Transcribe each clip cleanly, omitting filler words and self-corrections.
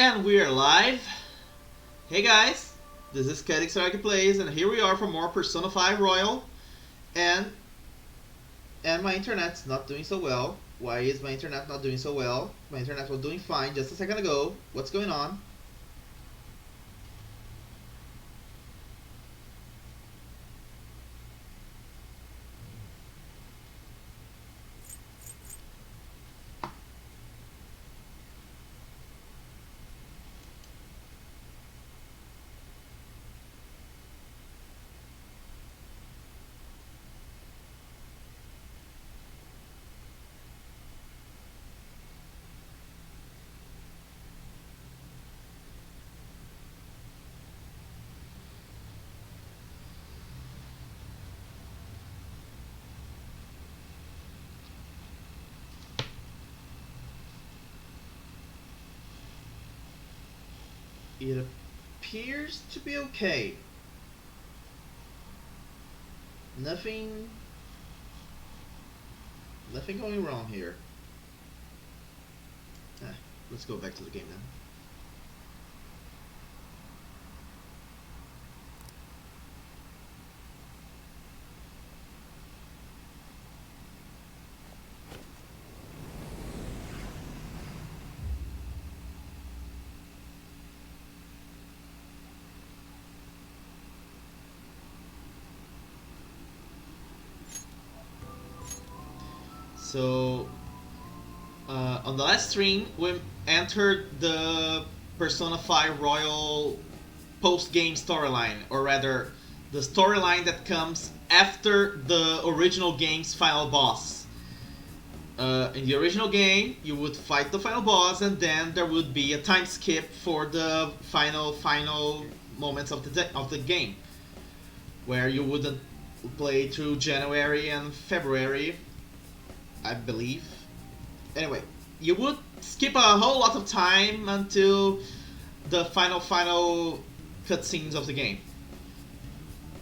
And we're live. Hey guys, this is Kaede Kisaragi Plays, and here we are for more Persona 5 Royal. And my internet's not doing so well. Why is my internet not doing so well? My internet was doing fine just a second ago. What's going on? It appears to be okay. Nothing going wrong here. Let's go back to the game then. So, on the last stream, we entered the Persona 5 Royal post-game storyline, or rather, the storyline that comes after the original game's final boss. In the original game, you would fight the final boss, and then there would be a time skip for the final moments of the game, where you wouldn't play through January and February, I believe. Anyway, you would skip a whole lot of time until the final cutscenes of the game.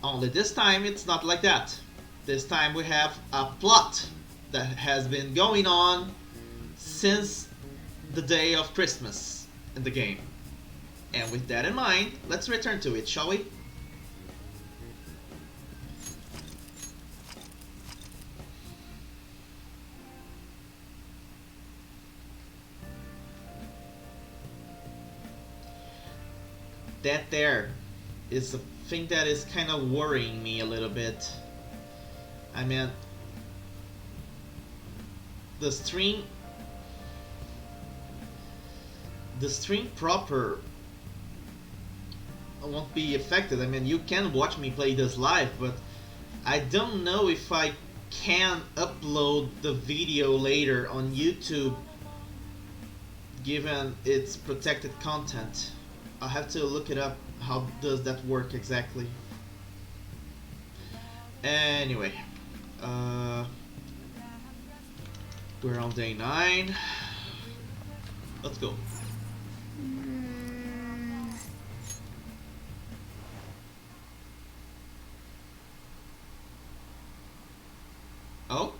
Only this time it's not like that. This time we have a plot that has been going on since the day of Christmas in the game. And with that in mind, let's return to it, shall we? That there is a thing that is kind of worrying me a little bit. I mean, the stream proper won't be affected. I mean, you can watch me play this live, but I don't know if I can upload the video later on YouTube given its protected content. I'll have to look it up. How does that work exactly? Anyway, we're on day 9. Let's go. Oh,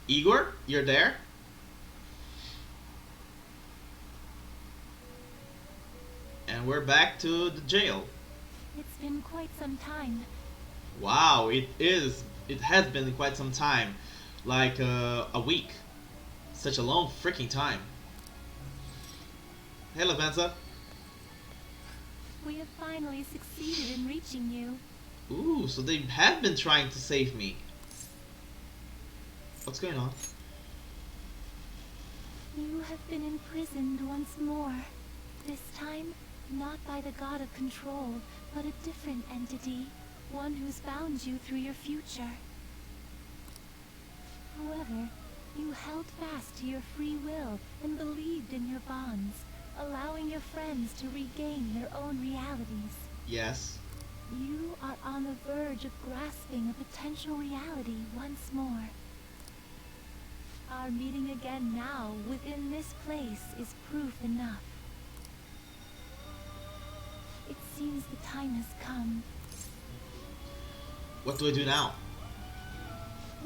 Igor, you're there? And we're back to the jail. It's been quite some time. Wow, it has been quite some time. Like a week. Such a long freaking time. Hey, Lavenza. We have finally succeeded in reaching you. Ooh, so they have been trying to save me. What's going on? You have been imprisoned once more. This time, not by the god of control, but a different entity. One who's bound you through your future. However, you held fast to your free will and believed in your bonds, allowing your friends to regain their own realities. Yes. You are on the verge of grasping a potential reality once more. Our meeting again now within this place is proof enough. It seems the time has come. What do I do now?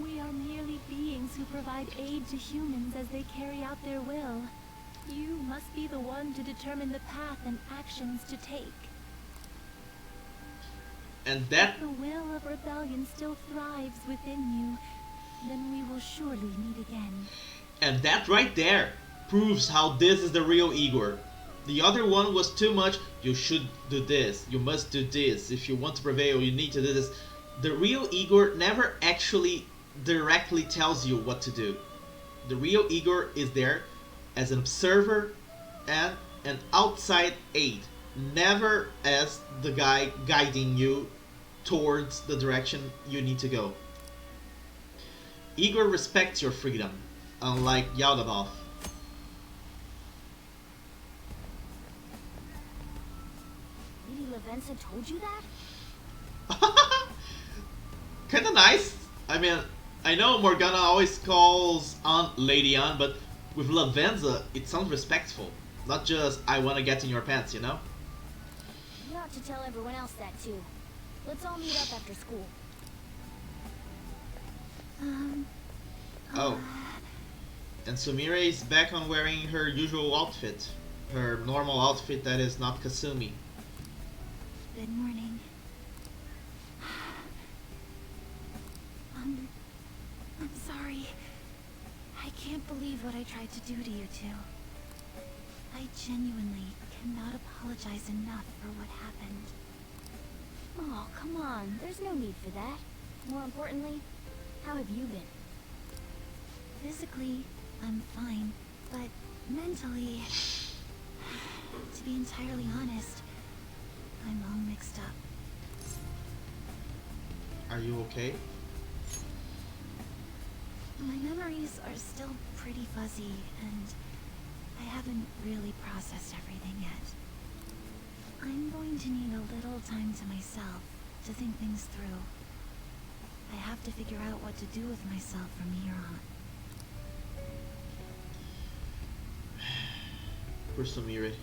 We are merely beings who provide aid to humans as they carry out their will. You must be the one to determine the path and actions to take. And If the will of rebellion still thrives within you, then we will surely meet again. that right there proves how this is the real Igor. The other one was too much, you should do this, you must do this, if you want to prevail you need to do this. The real Igor never actually directly tells you what to do. The real Igor is there as an observer and an outside aid, never as the guy guiding you towards the direction you need to go. Igor respects your freedom, unlike Yaldabov. Lady Lavenza told you that? Kinda nice. I mean, I know Morgana always calls Aunt Lady Anne, but with Lavenza, it sounds respectful. Not just, I wanna get in your pants, you know? You ought to tell everyone else that too. Let's all meet up after school. Oh. And Sumire is back on wearing her usual outfit. Her normal outfit that is not Kasumi. Good morning. I'm sorry. I can't believe what I tried to do to you two. I genuinely cannot apologize enough for what happened. Oh, come on. There's no need for that. More importantly, how have you been? Physically, I'm fine, but mentally, to be entirely honest, I'm all mixed up. Are you okay? My memories are still pretty fuzzy, and I haven't really processed everything yet. I'm going to need a little time to myself to think things through. I have to figure out what to do with myself from here on. Poor Sumire.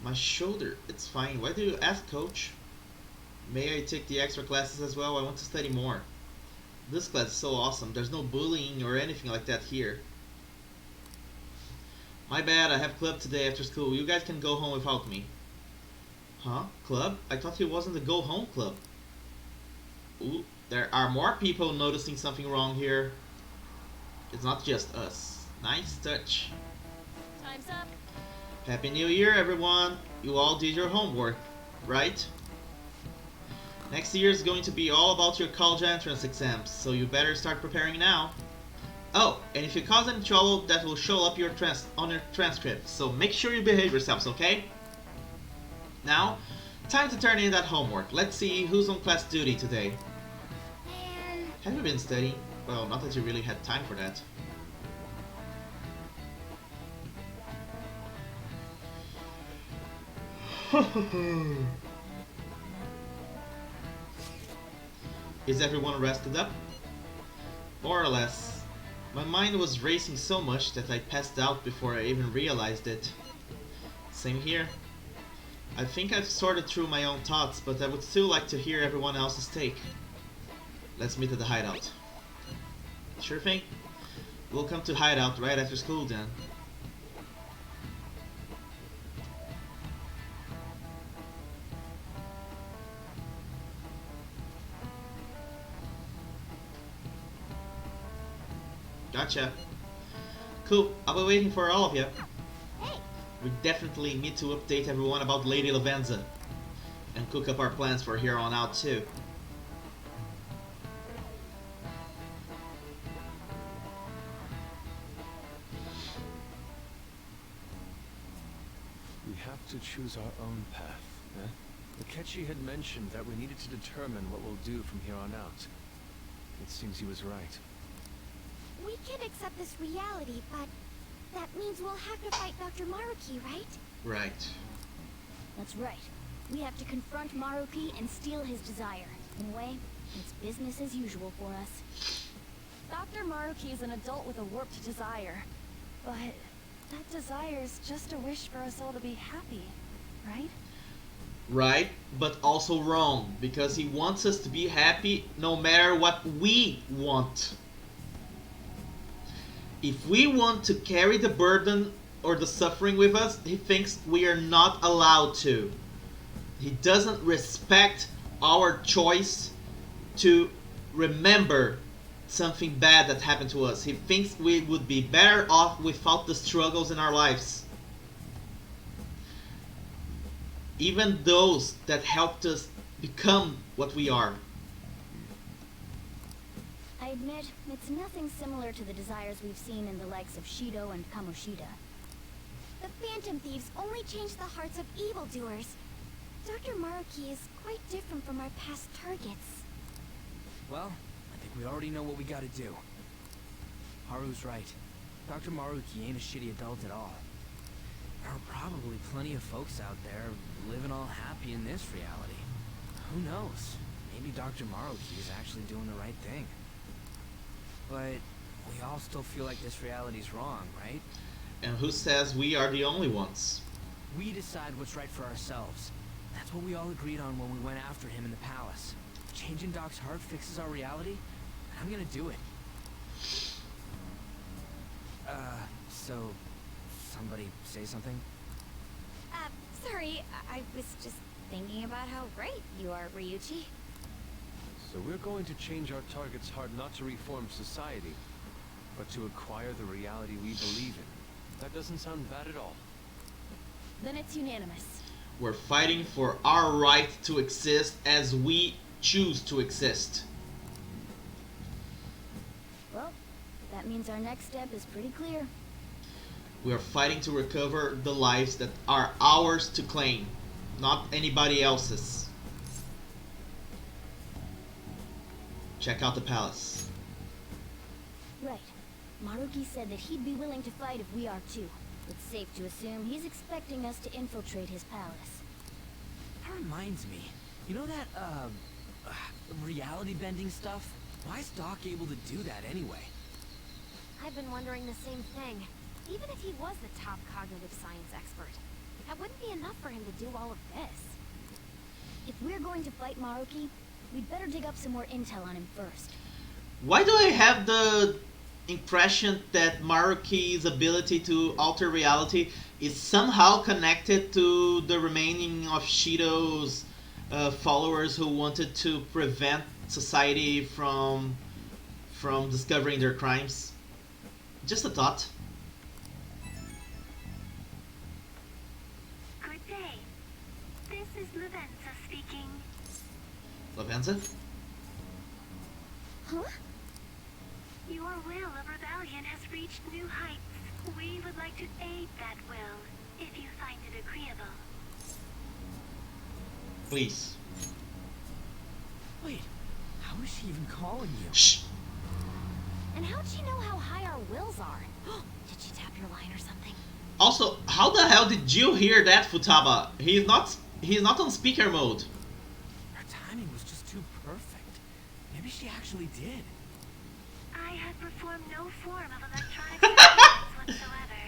My shoulder, it's fine. Why do you ask, coach? May I take the extra classes as well? I want to study more. This class is so awesome. There's no bullying or anything like that here. My bad, I have club today after school. You guys can go home without me. Huh? Club? I thought it wasn't the go home club. Ooh, there are more people noticing something wrong here. It's not just us. Nice touch. Time's up. Happy New Year, everyone. You all did your homework, right? Next year is going to be all about your college entrance exams, so you better start preparing now. Oh, and if you cause any trouble, that will show up on your transcript, so make sure you behave yourselves, okay? Now, time to turn in that homework. Let's see who's on class duty today. Man. Have you been studying? Well, not that you really had time for that. Is everyone rested up? More or less. My mind was racing so much that I passed out before I even realized it. Same here. I think I've sorted through my own thoughts, but I would still like to hear everyone else's take. Let's meet at the hideout. Sure thing. We'll come to hideout right after school then. Gotcha. Cool, I'll be waiting for all of you. Hey. We definitely need to update everyone about Lady Lavenza. And cook up our plans for here on out too. We have to choose our own path, eh? Akechi had mentioned that we needed to determine what we'll do from here on out. It seems he was right. We can accept this reality, but that means we'll have to fight Dr. Maruki, right? Right. That's right. We have to confront Maruki and steal his desire. In a way, it's business as usual for us. Dr. Maruki is an adult with a warped desire, but that desire is just a wish for us all to be happy, right? Right, but also wrong, because he wants us to be happy no matter what we want. If we want to carry the burden or the suffering with us, he thinks we are not allowed to. He doesn't respect our choice to remember something bad that happened to us. He thinks we would be better off without the struggles in our lives. Even those that helped us become what we are. I admit, it's nothing similar to the desires we've seen in the likes of Shido and Kamoshida. The Phantom Thieves only change the hearts of evildoers. Dr. Maruki is quite different from our past targets. Well, I think we already know what we gotta do. Haru's right. Dr. Maruki ain't a shitty adult at all. There are probably plenty of folks out there living all happy in this reality. Who knows? Maybe Dr. Maruki is actually doing the right thing. But we all still feel like this reality's wrong, right? And who says we are the only ones? We decide what's right for ourselves. That's what we all agreed on when we went after him in the palace. Changing Doc's heart fixes our reality, and I'm gonna do it. So somebody say something? Sorry, I was just thinking about how great you are, Ryuichi. So we're going to change our target's heart not to reform society, but to acquire the reality we believe in. That doesn't sound bad at all. Then it's unanimous. We're fighting for our right to exist as we choose to exist. Well, that means our next step is pretty clear. We are fighting to recover the lives that are ours to claim, not anybody else's. Check out the palace. Right. Maruki said that he'd be willing to fight if we are too. It's safe to assume he's expecting us to infiltrate his palace. That reminds me. You know that, reality bending stuff? Why is Doc able to do that anyway? I've been wondering the same thing. Even if he was the top cognitive science expert, that wouldn't be enough for him to do all of this. If we're going to fight Maruki, we'd better dig up some more intel on him first. Why do I have the impression that Maruki's ability to alter reality is somehow connected to the remaining of Shido's followers who wanted to prevent society from discovering their crimes? Just a thought. Good day. This is Lavenza speaking. Lavenza? Huh? Your will of rebellion has reached new heights. We would like to aid that will, if you find it agreeable. Please. Wait, how is she even calling you? Shh! And how'd she know how high our wills are? Did she tap your line or something? Also, how the hell did you hear that, Futaba? He's not on speaker mode. Her timing was just too perfect. Maybe she actually did. I have performed no form of electronic surveillance whatsoever.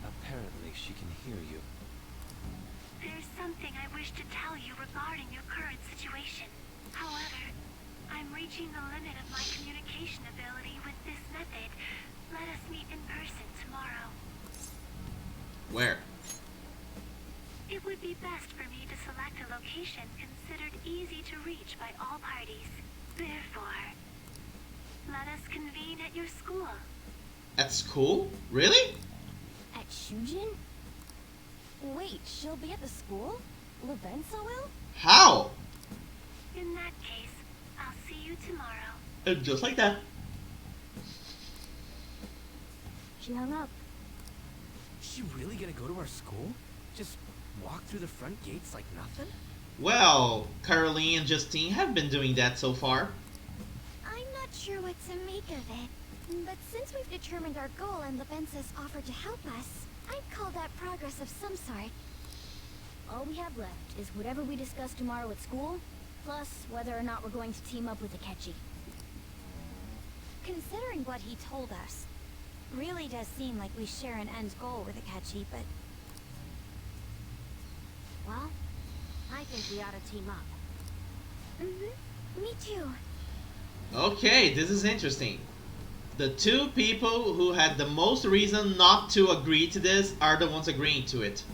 Apparently she can hear you. There's something I wish to tell you regarding your current situation. However, I'm reaching the limit of my communication ability with this method. Let us meet in person tomorrow. Where? It would be best for me to select a location considered easy to reach by all parties. Therefore, let us convene at your school. At school? Really? At Shujin? Wait, she'll be at the school? Lavenza will? How? In that case, I'll see you tomorrow. Just like that. She hung up. Is she really gonna go to our school? Just walk through the front gates like nothing? Well, Caroline and Justine have been doing that so far. I'm not sure what to make of it. But since we've determined our goal and Lavenza's offered to help us, I'd call that progress of some sort. All we have left is whatever we discuss tomorrow at school, plus whether or not we're going to team up with Akechi. Considering what he told us, really does seem like we share an end goal with Akechi, but... Well, I think we ought to team up. Mm-hmm. Me too. Okay, this is interesting. The two people who had the most reason not to agree to this are the ones agreeing to it.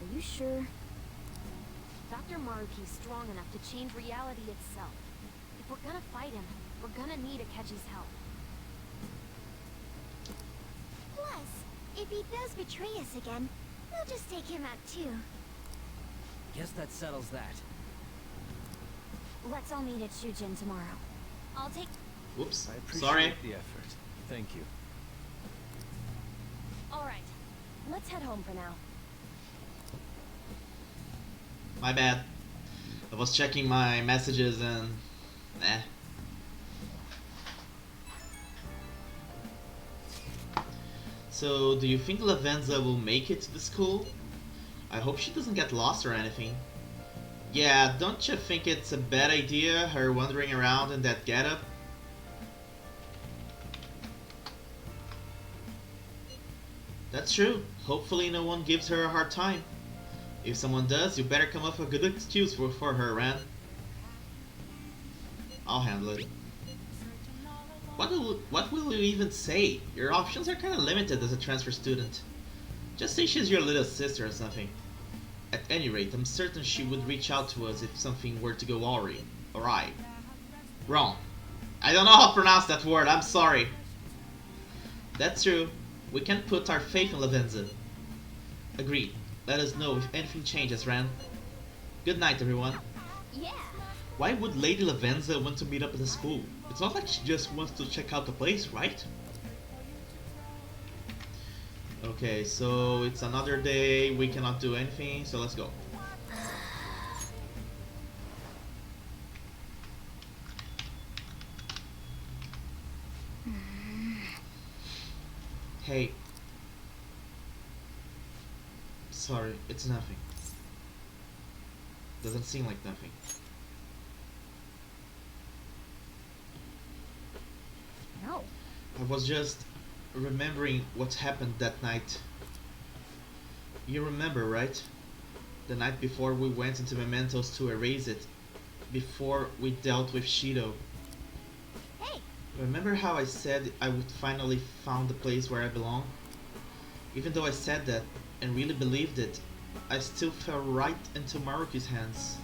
Are you sure? Dr. Maruki's strong enough to change reality itself. If we're gonna fight him, we're gonna need Akechi's help. Plus, if he does betray us again, we'll just take him out too. Guess that settles that. Let's all meet at Shujin tomorrow. I'll take... Whoops. I appreciate Sorry. the effort. Thank you. Alright, let's head home for now. My bad. I was checking my messages and... So, do you think Lavenza will make it to the school? I hope she doesn't get lost or anything. Yeah, don't you think it's a bad idea, her wandering around in that getup? That's true. Hopefully no one gives her a hard time. If someone does, you better come up with a good excuse for her, Ran. I'll handle it. What will you even say? Your options are kinda limited as a transfer student. Just say she's your little sister or something. At any rate, I'm certain she would reach out to us if something were to go awry. Wrong. I don't know how to pronounce that word, I'm sorry. That's true. We can put our faith in Lavenza. Agreed. Let us know if anything changes, Ran. Good night, everyone. Yeah! Why would Lady Lavenza want to meet up at the school? It's not like she just wants to check out the place, right? Okay, so it's another day, we cannot do anything, so let's go. Hey. Sorry, it's nothing. Doesn't seem like nothing. No. I was just remembering what happened that night. You remember, right? The night before we went into Mementos to erase it. Before we dealt with Shido. Hey! Remember how I said I would finally found the place where I belong? Even though I said that and really believed it, I still fell right into Maruki's hands.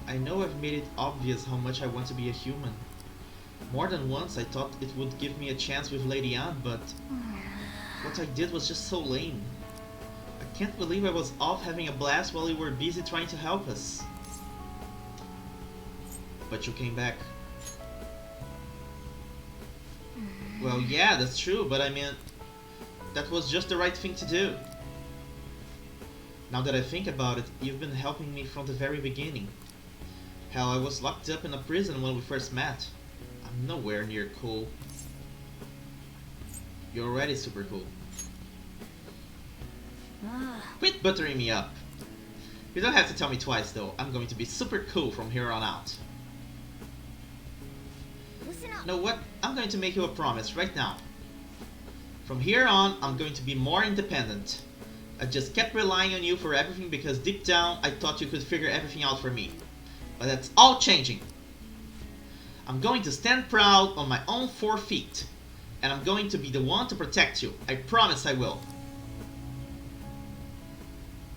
I know I've made it obvious how much I want to be a human. More than once I thought it would give me a chance with Lady Anne, but what I did was just so lame. I can't believe I was off having a blast while you were busy trying to help us. But you came back. Well, yeah, that's true, but I mean, that was just the right thing to do. Now that I think about it, you've been helping me from the very beginning. Hell, I was locked up in a prison when we first met. I'm nowhere near cool. You're already super cool. Quit buttering me up. You don't have to tell me twice though. I'm going to be super cool from here on out. Listen up. Know what? I'm going to make you a promise right now. From here on, I'm going to be more independent. I just kept relying on you for everything because deep down I thought you could figure everything out for me. But that's all changing. I'm going to stand proud on my own 4 feet. And I'm going to be the one to protect you. I promise I will.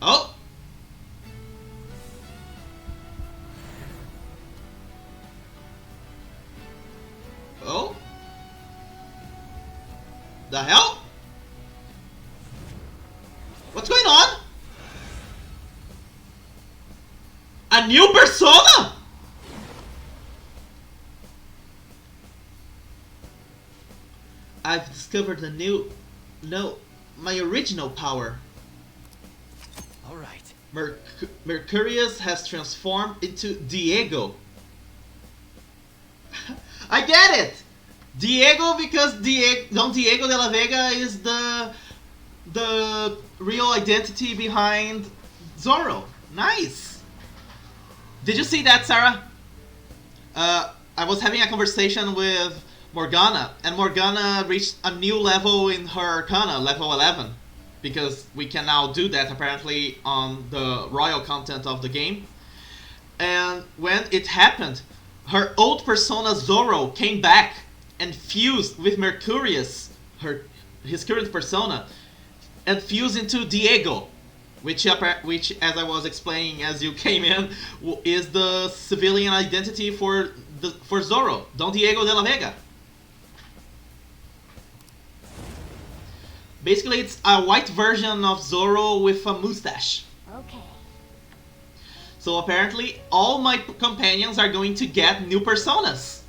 Oh! Oh? The hell? What's going on? A new persona? I've discovered a new... No, my original power. Alright. Mercurius has transformed into Diego. I get it! Diego because Don Diego de la Vega is the real identity behind Zoro. Nice! Did you see that, Sarah? I was having a conversation with Morgana, and Morgana reached a new level in her Arcana, level 11. Because we can now do that apparently on the royal content of the game. And when it happened, her old persona Zoro came back and fuse with Mercurius, his current persona, and fuse into Diego, which, as I was explaining as you came in, is the civilian identity for Zoro, Don Diego de la Vega. Basically, it's a white version of Zoro with a mustache. Okay. So apparently, all my companions are going to get new personas.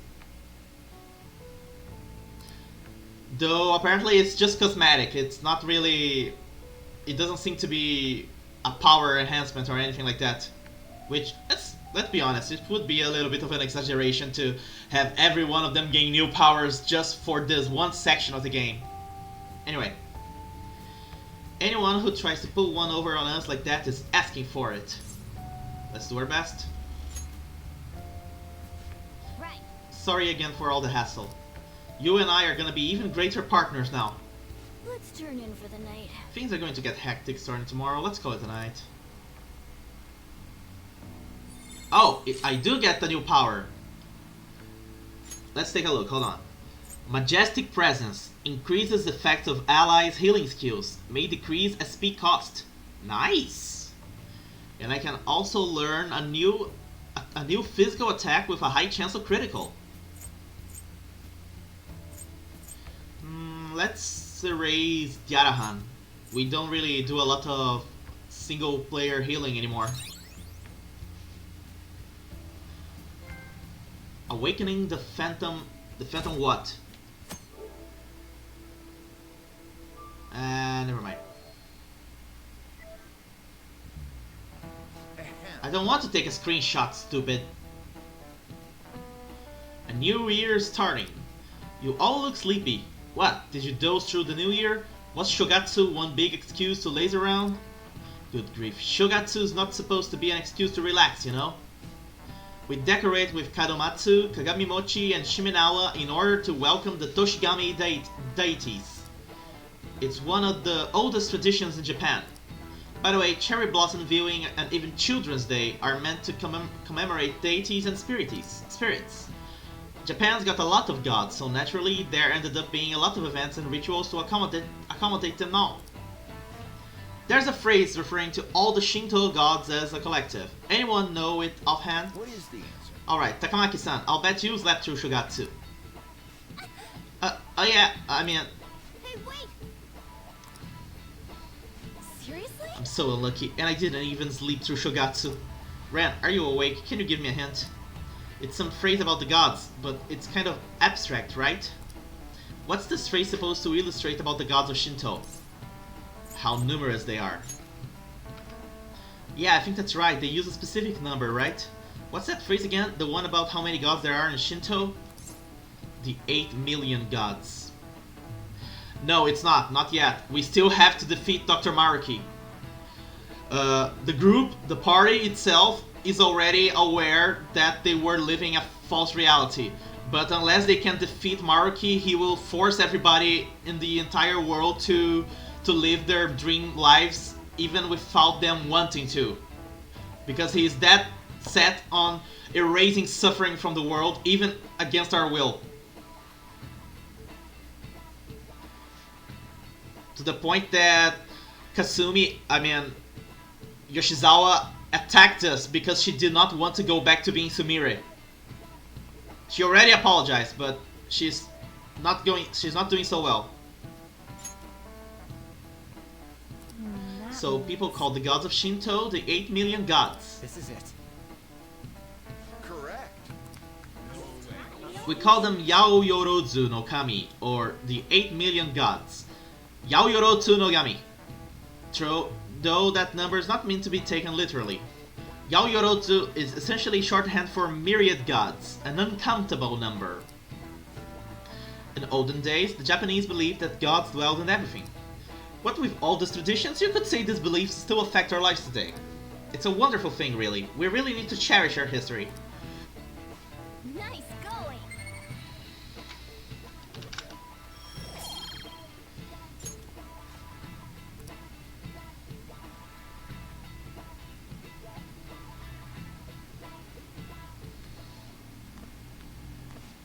Though apparently it's just cosmetic. It's not really... It doesn't seem to be a power enhancement or anything like that. Which, let's be honest, it would be a little bit of an exaggeration to have every one of them gain new powers just for this one section of the game. Anyway. Anyone who tries to pull one over on us like that is asking for it. Let's do our best. Right. Sorry again for all the hassle. You and I are gonna be even greater partners now. Let's turn in for the night. Things are going to get hectic starting tomorrow. Let's call it a night. Oh, I do get the new power. Let's take a look. Hold on. Majestic Presence. Increases the effect of allies' healing skills. May decrease SP cost. Nice! And I can also learn a new physical attack with a high chance of critical. Let's erase Yarahan. We don't really do a lot of single player healing anymore. Awakening the Phantom what? Never mind. I don't want to take a screenshot, stupid. A new year is starting. You all look sleepy. What? Did you doze through the new year? Was Shogatsu one big excuse to laze around? Good grief. Shogatsu is not supposed to be an excuse to relax, you know? We decorate with Kadomatsu, Kagamimochi, and Shimenawa in order to welcome the Toshigami deities. It's one of the oldest traditions in Japan. By the way, cherry blossom viewing and even Children's Day are meant to commemorate deities and spirits. Japan's got a lot of gods, so naturally there ended up being a lot of events and rituals to accommodate them all. There's a phrase referring to all the Shinto gods as a collective. Anyone know it offhand? What is the answer? Alright, Takamaki-san, I'll bet you slept through Shogatsu. Oh yeah, I mean... Hey, wait! Seriously? I'm so unlucky, and I didn't even sleep through Shogatsu. Ren, are you awake? Can you give me a hint? It's some phrase about the gods, but it's kind of abstract, right? What's this phrase supposed to illustrate about the gods of Shinto? How numerous they are. Yeah, I think that's right. They use a specific number, right? What's that phrase again? The one about how many gods there are in Shinto? The 8 million gods. No, it's not. Not yet. We still have to defeat Dr. Maruki. The group, the party itself, is already aware that they were living a false reality. But unless they can defeat Maruki, he will force everybody in the entire world to live their dream lives, even without them wanting to. Because he is that set on erasing suffering from the world, even against our will. To the point that Yoshizawa attacked us because she did not want to go back to being Sumire. She already apologized, but she's not doing so well. So people call the gods of Shinto the 8 million gods. This is it. Correct. We call them Yaoyorozu no Kami, or the 8 million gods. Yaoyorozu no Kami. Though that number is not meant to be taken literally. Yaoyorozu is essentially shorthand for myriad gods, an uncountable number. In olden days, the Japanese believed that gods dwelled in everything. What with all these traditions, you could say these beliefs still affect our lives today. It's a wonderful thing, really. We really need to cherish our history. Nice going!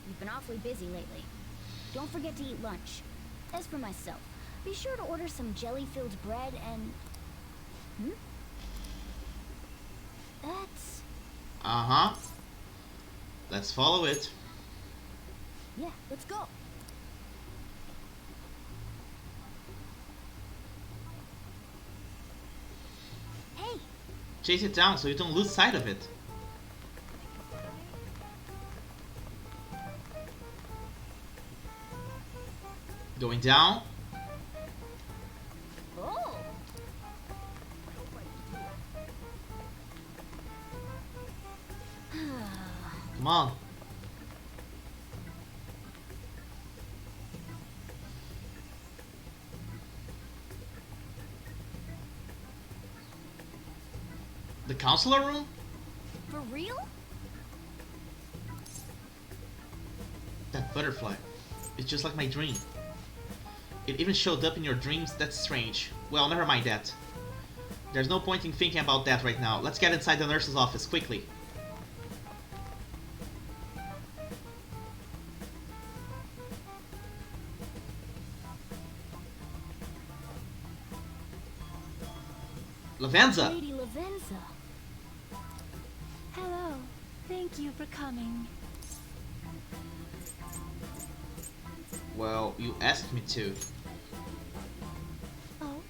You've been awfully busy lately. don't forget to eat lunch. As for myself, be sure to order some jelly-filled bread and... That's... Uh-huh. Let's follow it. Yeah, let's go. Hey, Chase it down so you don't lose sight of it. Going down. oh! Come on. The counselor room? For real? That butterfly. It's just like my dream. It even showed up in your dreams. That's strange. Well, never mind that. There's no point in thinking about that right now. Let's get inside the nurse's office, quickly. Lavenza! Lady Lavenza. Hello. Thank you for coming. Well, you asked me to. Oh,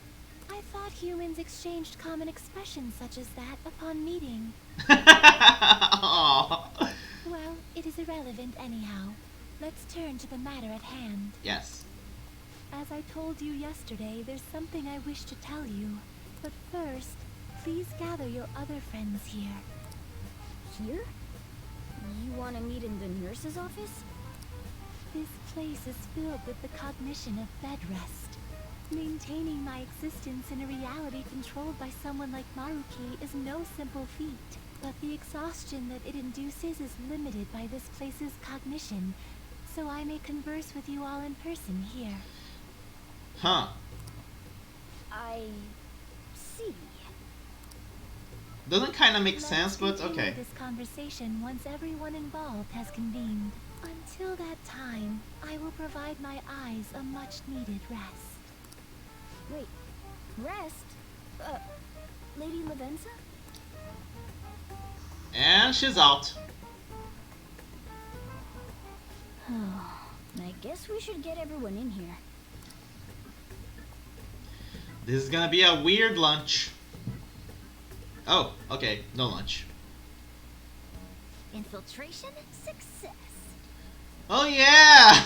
I thought humans exchanged common expressions such as that upon meeting. Aw. Well, it is irrelevant anyhow. Let's turn to the matter at hand. Yes. As I told you yesterday, there's something I wish to tell you. But first, please gather your other friends here. Here? You want to meet in the nurse's office? This place is filled with the cognition of bed rest. Maintaining my existence in a reality controlled by someone like Maruki is no simple feat, but the exhaustion that it induces is limited by this place's cognition, so I may converse with you all in person here. Huh. I... see. Doesn't kinda make Let's sense, but continue okay. this conversation once everyone involved has convened. Until that time, I will provide my eyes a much-needed rest. Wait, rest? Lady Lavenza? And she's out. I guess we should get everyone in here. This is gonna be a weird lunch. Oh, okay, no lunch. Infiltration success. Oh yeah!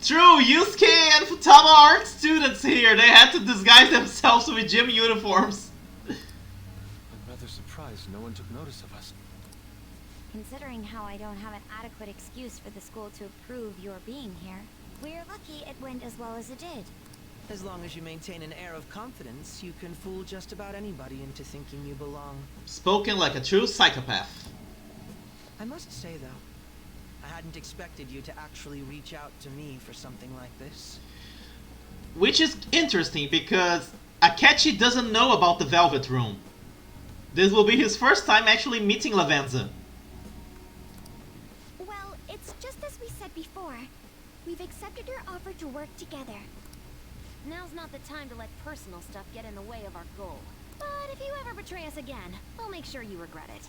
True, Yusuke and Futaba aren't students here. They had to disguise themselves with gym uniforms. I'm rather surprised no one took notice of us. Considering how I don't have an adequate excuse for the school to approve your being here, we're lucky it went as well as it did. As long as you maintain an air of confidence, you can fool just about anybody into thinking you belong. Spoken like a true psychopath. I must say, though, I hadn't expected you to actually reach out to me for something like this. Which is interesting because Akechi doesn't know about the Velvet Room. This will be his first time actually meeting Lavenza. Well, it's just as we said before. We've accepted your offer to work together. Now's not the time to let personal stuff get in the way of our goal. But if you ever betray us again, I'll make sure you regret it.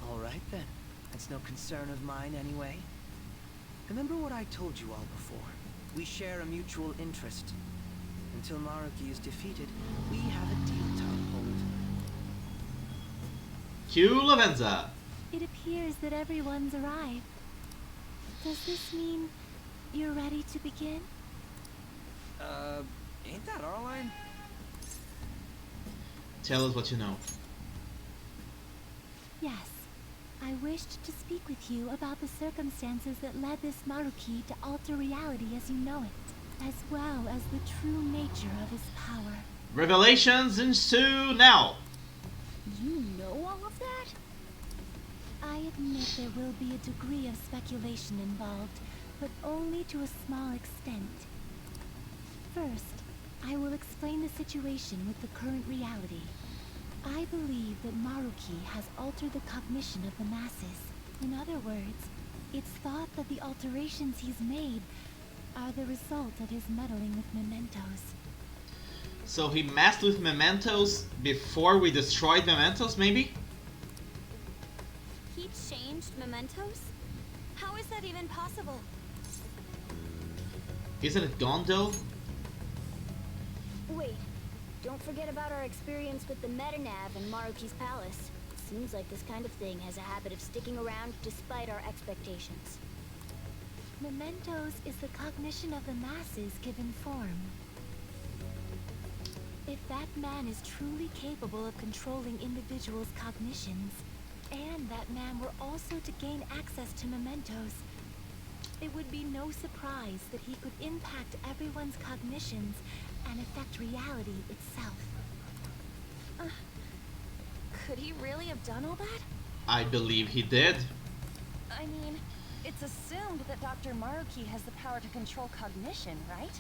All right, then. That's no concern of mine, anyway. Remember what I told you all before. We share a mutual interest. Until Maruki is defeated, we have a deal to uphold. Cue Lavenza. It appears that everyone's arrived. Does this mean you're ready to begin? Ain't that our line? Tell us what you know. Yes. I wished to speak with you about the circumstances that led this Maruki to alter reality as you know it, as well as the true nature of his power. Revelations ensue now. You know all of that? I admit there will be a degree of speculation involved, but only to a small extent. First, I will explain the situation with the current reality. I believe that Maruki has altered the cognition of the masses. In other words, It's thought that the alterations he's made are the result of his meddling with mementos. So he messed with mementos before we destroyed mementos, maybe? He changed mementos? How is that even possible? Isn't it gone though? Wait, don't forget about our experience with the Metanav in Maruki's palace. Seems like this kind of thing has a habit of sticking around despite our expectations. Mementos is the cognition of the masses given form. If that man is truly capable of controlling individuals' cognitions, and that man were also to gain access to mementos, it would be no surprise that he could impact everyone's cognitions and affect reality itself. Could he really have done all that? I believe he did. I mean, it's assumed that Dr. Maruki has the power to control cognition, right?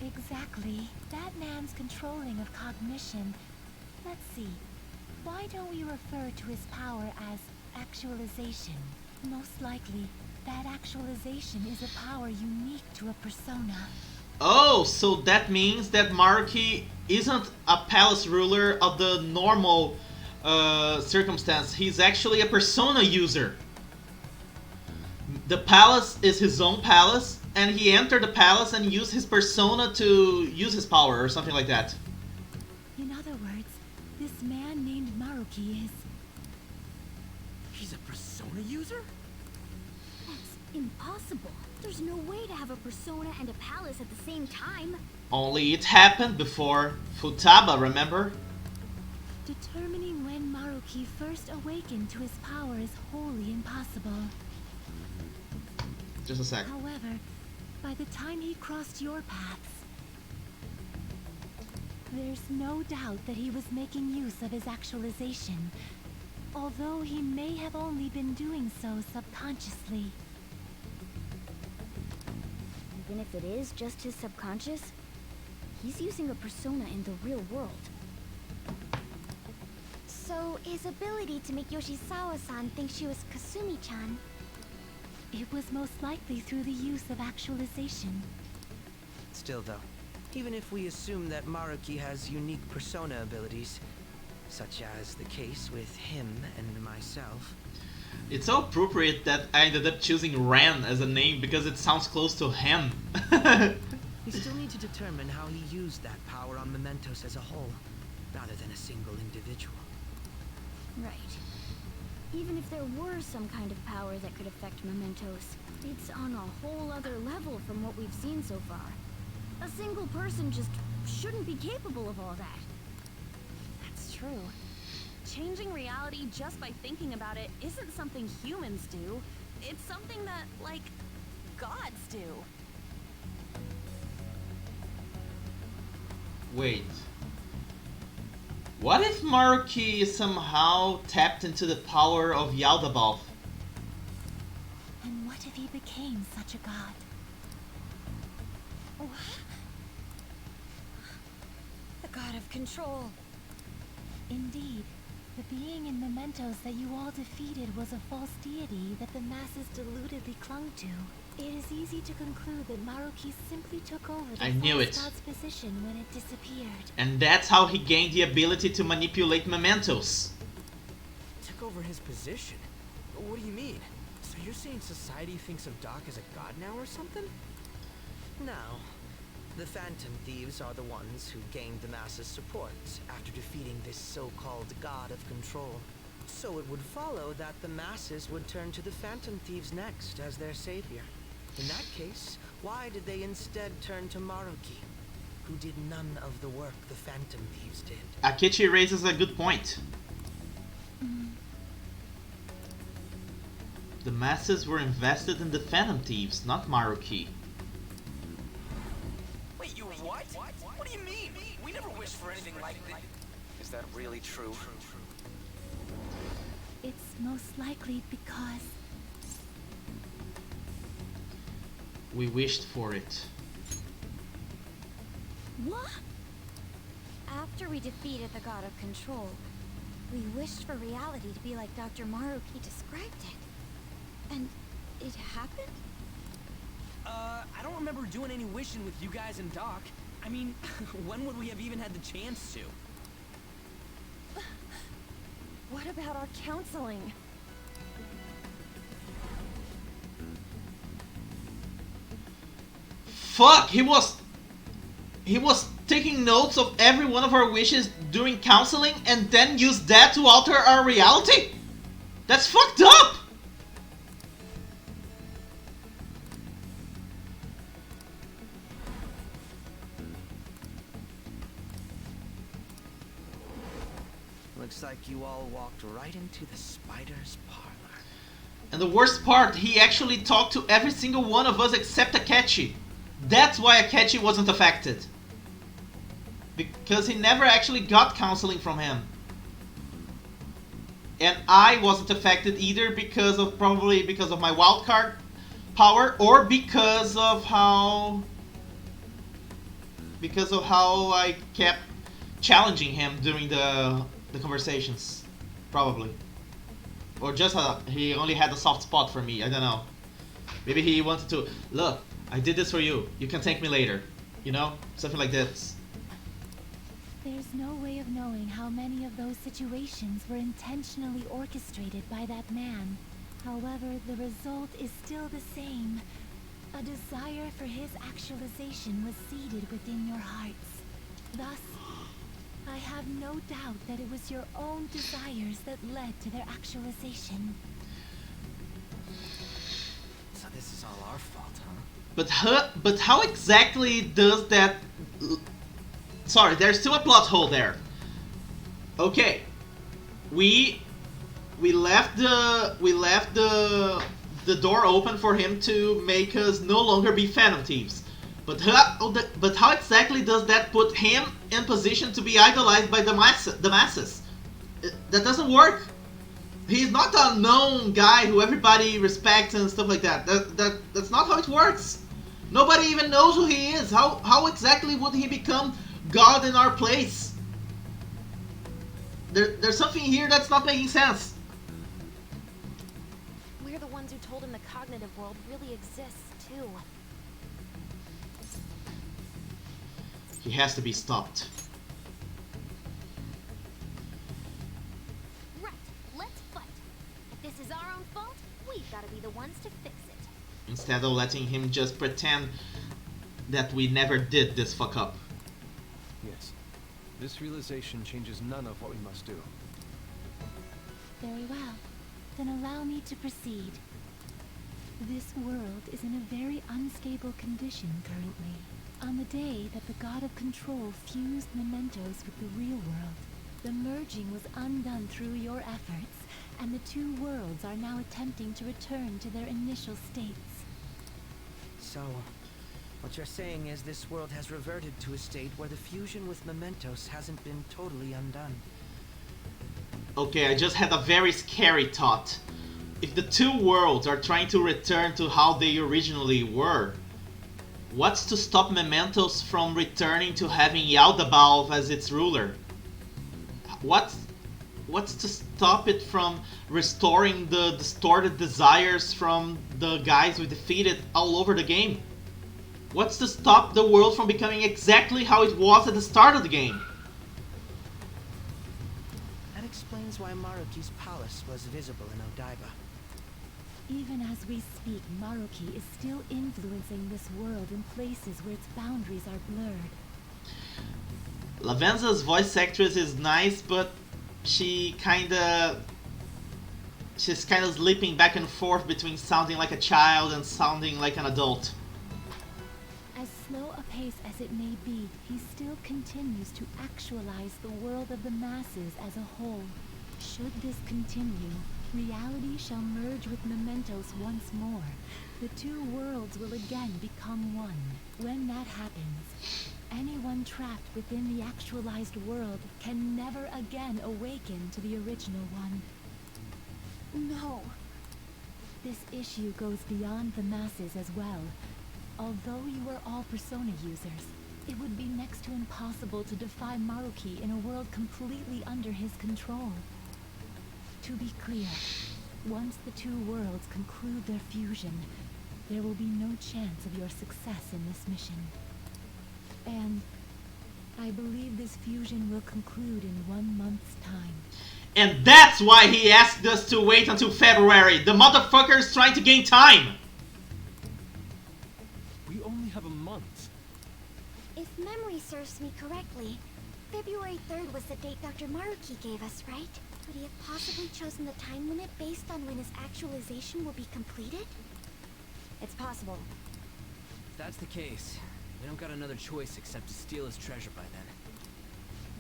Exactly. That man's controlling of cognition. Let's see. Why don't we refer to his power as actualization? Most likely, that actualization is a power unique to a persona. Oh, so that means that Maruki isn't a palace ruler of the normal circumstance. He's actually a persona user. The palace is his own palace, and he entered the palace and used his persona to use his power or something like that. In other words, this man named Maruki is... He's a persona user? That's impossible. There's no way to have a persona and a palace at the same time. Only it happened before Futaba, remember? Determining when Maruki first awakened to his power is wholly impossible. Just a sec. However, by the time he crossed your paths, there's no doubt that he was making use of his actualization, although he may have only been doing so subconsciously. Even if it is just his subconscious, he's using a persona in the real world. So, his ability to make Yoshizawa-san think she was Kasumi-chan. It was most likely through the use of actualization. Still though, even if we assume that Maruki has unique persona abilities, such as the case with him and myself... It's so appropriate that I ended up choosing Ren as a name because it sounds close to him. We still need to determine how he used that power on mementos as a whole, rather than a single individual. Right. Even if there were some kind of power that could affect mementos, it's on a whole other level from what we've seen so far. A single person just shouldn't be capable of all that. That's true. Changing reality just by thinking about it isn't something humans do. It's something that, like, gods do. Wait. What if Maruki somehow tapped into the power of Yaldabaoth? And what if he became such a god? What? The god of control. Indeed, the being in mementos that you all defeated was a false deity that the masses deludedly clung to. It is easy to conclude that Maruki simply took over the I knew false it. god's position when it disappeared. And that's how he gained the ability to manipulate mementos. Took over his position? What do you mean? So you're saying society thinks of Doc as a god now or something? No. The Phantom Thieves are the ones who gained the masses' support after defeating this so-called god of control. So it would follow that the masses would turn to the Phantom Thieves next as their savior. In that case, why did they instead turn to Maruki, who did none of the work the Phantom Thieves did? Akechi raises a good point. The masses were invested in the Phantom Thieves, not Maruki. Wait, you what? What do you mean? We never wished for anything like this. Is that really true? It's most likely because... We wished for it. What? After we defeated the god of control, we wished for reality to be like Dr. Maruki described it. And It happened? I don't remember doing any wishing with you guys and Doc. I mean, when would we have even had the chance to? What about our counseling? Fuck, he was taking notes of every one of our wishes during counseling and then used that to alter our reality? That's fucked up! Looks like you all walked right into the spider's parlor. And the worst part, he actually talked to every single one of us except Akechi. That's why Akechi wasn't affected. Because he never actually got counseling from him. And I wasn't affected either probably because of my wildcard power or because of how I kept challenging him during the conversations, probably. Or just he only had a soft spot for me, I don't know. Maybe he wanted to, look, I did this for you, you can thank me later. You know, something like this. There's no way of knowing how many of those situations were intentionally orchestrated by that man. However, the result is still the same. A desire for his actualization was seeded within your hearts. Thus, I have no doubt that it was your own desires that led to their actualization. So this is all our fault, huh? But how exactly does that... Sorry, there's still a plot hole there. Okay, we left the door open for him to make us no longer be Phantom Thieves. But how exactly does that put him in position to be idolized by the masses? That doesn't work. He's not a known guy who everybody respects and stuff like that. That's not how it works. Nobody even knows who he is. How exactly would he become God in our place? There's something here that's not making sense. We're the ones who told him the cognitive world really exists, too. He has to be stopped. Right, let's fight. If this is our own fault, we've got to be the ones to fix it. Instead of letting him just pretend that we never did this fuck up. Yes. This realization changes none of what we must do. Very well. Then allow me to proceed. This world is in a very unstable condition currently. On the day that the God of Control fused mementos with the real world, the merging was undone through your efforts, and the two worlds are now attempting to return to their initial states. So, what you're saying is this world has reverted to a state where the fusion with mementos hasn't been totally undone. Okay, I just had a very scary thought. If the two worlds are trying to return to how they originally were, what's to stop Mementos from returning to having Yaldabaoth as its ruler? What's to stop it from restoring the distorted desires from the guys we defeated all over the game? What's to stop the world from becoming exactly how it was at the start of the game? That explains why Maruki's palace was visible in Odaiba. Even as we speak, Maruki is still influencing this world in places where its boundaries are blurred. Lavenza's voice actress is nice, but she's kinda slipping back and forth between sounding like a child and sounding like an adult. As slow a pace as it may be, he still continues to actualize the world of the masses as a whole. Should this continue, reality shall merge with mementos once more. The two worlds will again become one. When that happens, anyone trapped within the actualized world can never again awaken to the original one. No. This issue goes beyond the masses as well. Although you are all Persona users, it would be next to impossible to defy Maruki in a world completely under his control. To be clear, once the two worlds conclude remove their fusion, there will be no chance of your success in this mission. And I believe this fusion will conclude in 1 month's time. And that's why he asked us to wait until February. The motherfucker's trying to gain time. We only have a month. If memory serves me correctly, February 3rd was the date Dr. Maruki gave us, right? Could he have possibly chosen the time limit based on when his actualization will be completed? It's possible. If that's the case, we don't got another choice except to steal his treasure by then.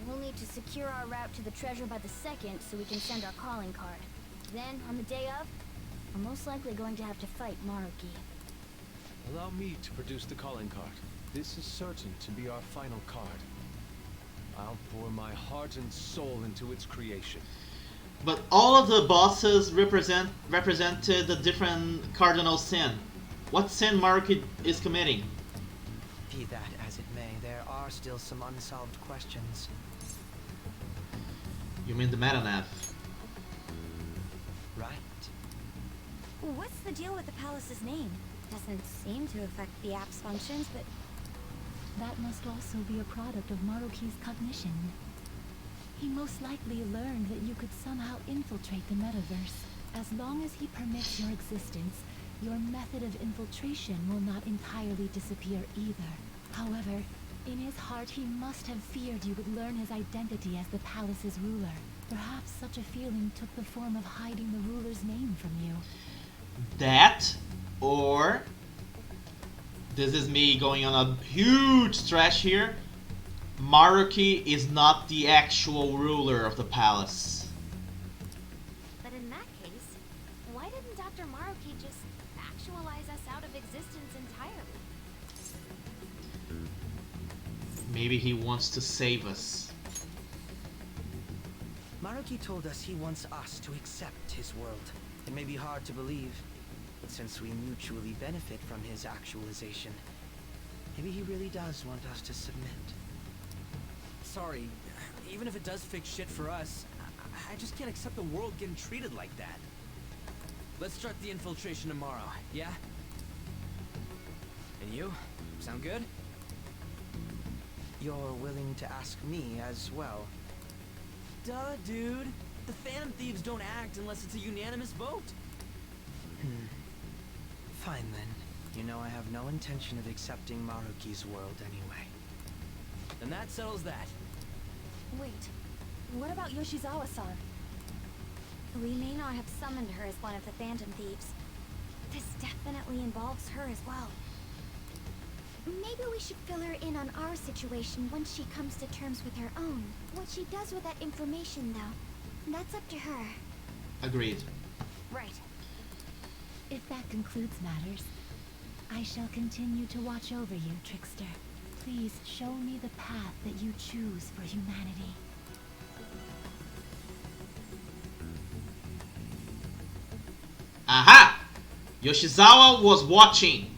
We'll need to secure our route to the treasure by the 2nd so we can send our calling card. Then, on the day of, we're most likely going to have to fight Maruki. Allow me to produce the calling card. This is certain to be our final card. I'll pour my heart and soul into its creation. But all of the bosses represented a different cardinal sin. What sin Maruki is committing? Be that as it may, there are still some unsolved questions. You mean the meta nav? Right. What's the deal with the palace's name? Doesn't seem to affect the app's functions, but That must also be a product of Maruki's cognition. He most likely learned that you could somehow infiltrate the metaverse. As long as he permits your existence, your method of infiltration will not entirely disappear either. However, in his heart he must have feared you would learn his identity as the palace's ruler. Perhaps such a feeling took the form of hiding the ruler's name from you. That, or this is me going on a huge stretch here. Maruki is not the actual ruler of the palace. But in that case, why didn't Dr. Maruki just actualize us out of existence entirely? Maybe he wants to save us. Maruki told us he wants us to accept his world. It may be hard to believe, but since we mutually benefit from his actualization, maybe he really does want us to submit. Sorry, even if it does fix shit for us, I just can't accept the world getting treated like that. Let's start the infiltration tomorrow, yeah? And you? Sound good? You're willing to ask me as well. Duh, dude. The Phantom Thieves don't act unless it's a unanimous vote. Fine then. You know I have no intention of accepting Maruki's world anyway. And that settles that. wait. What about Yoshizawa-san? We may not have summoned her as one of the Phantom Thieves. This definitely involves her as well. Maybe we should fill her in on our situation once she comes to terms with her own. What she does with that information, though, that's up to her. Agreed. Right. If that concludes matters, I shall continue to watch over you, Trickster. Please show me the path that you choose for humanity. Aha! Yoshizawa was watching.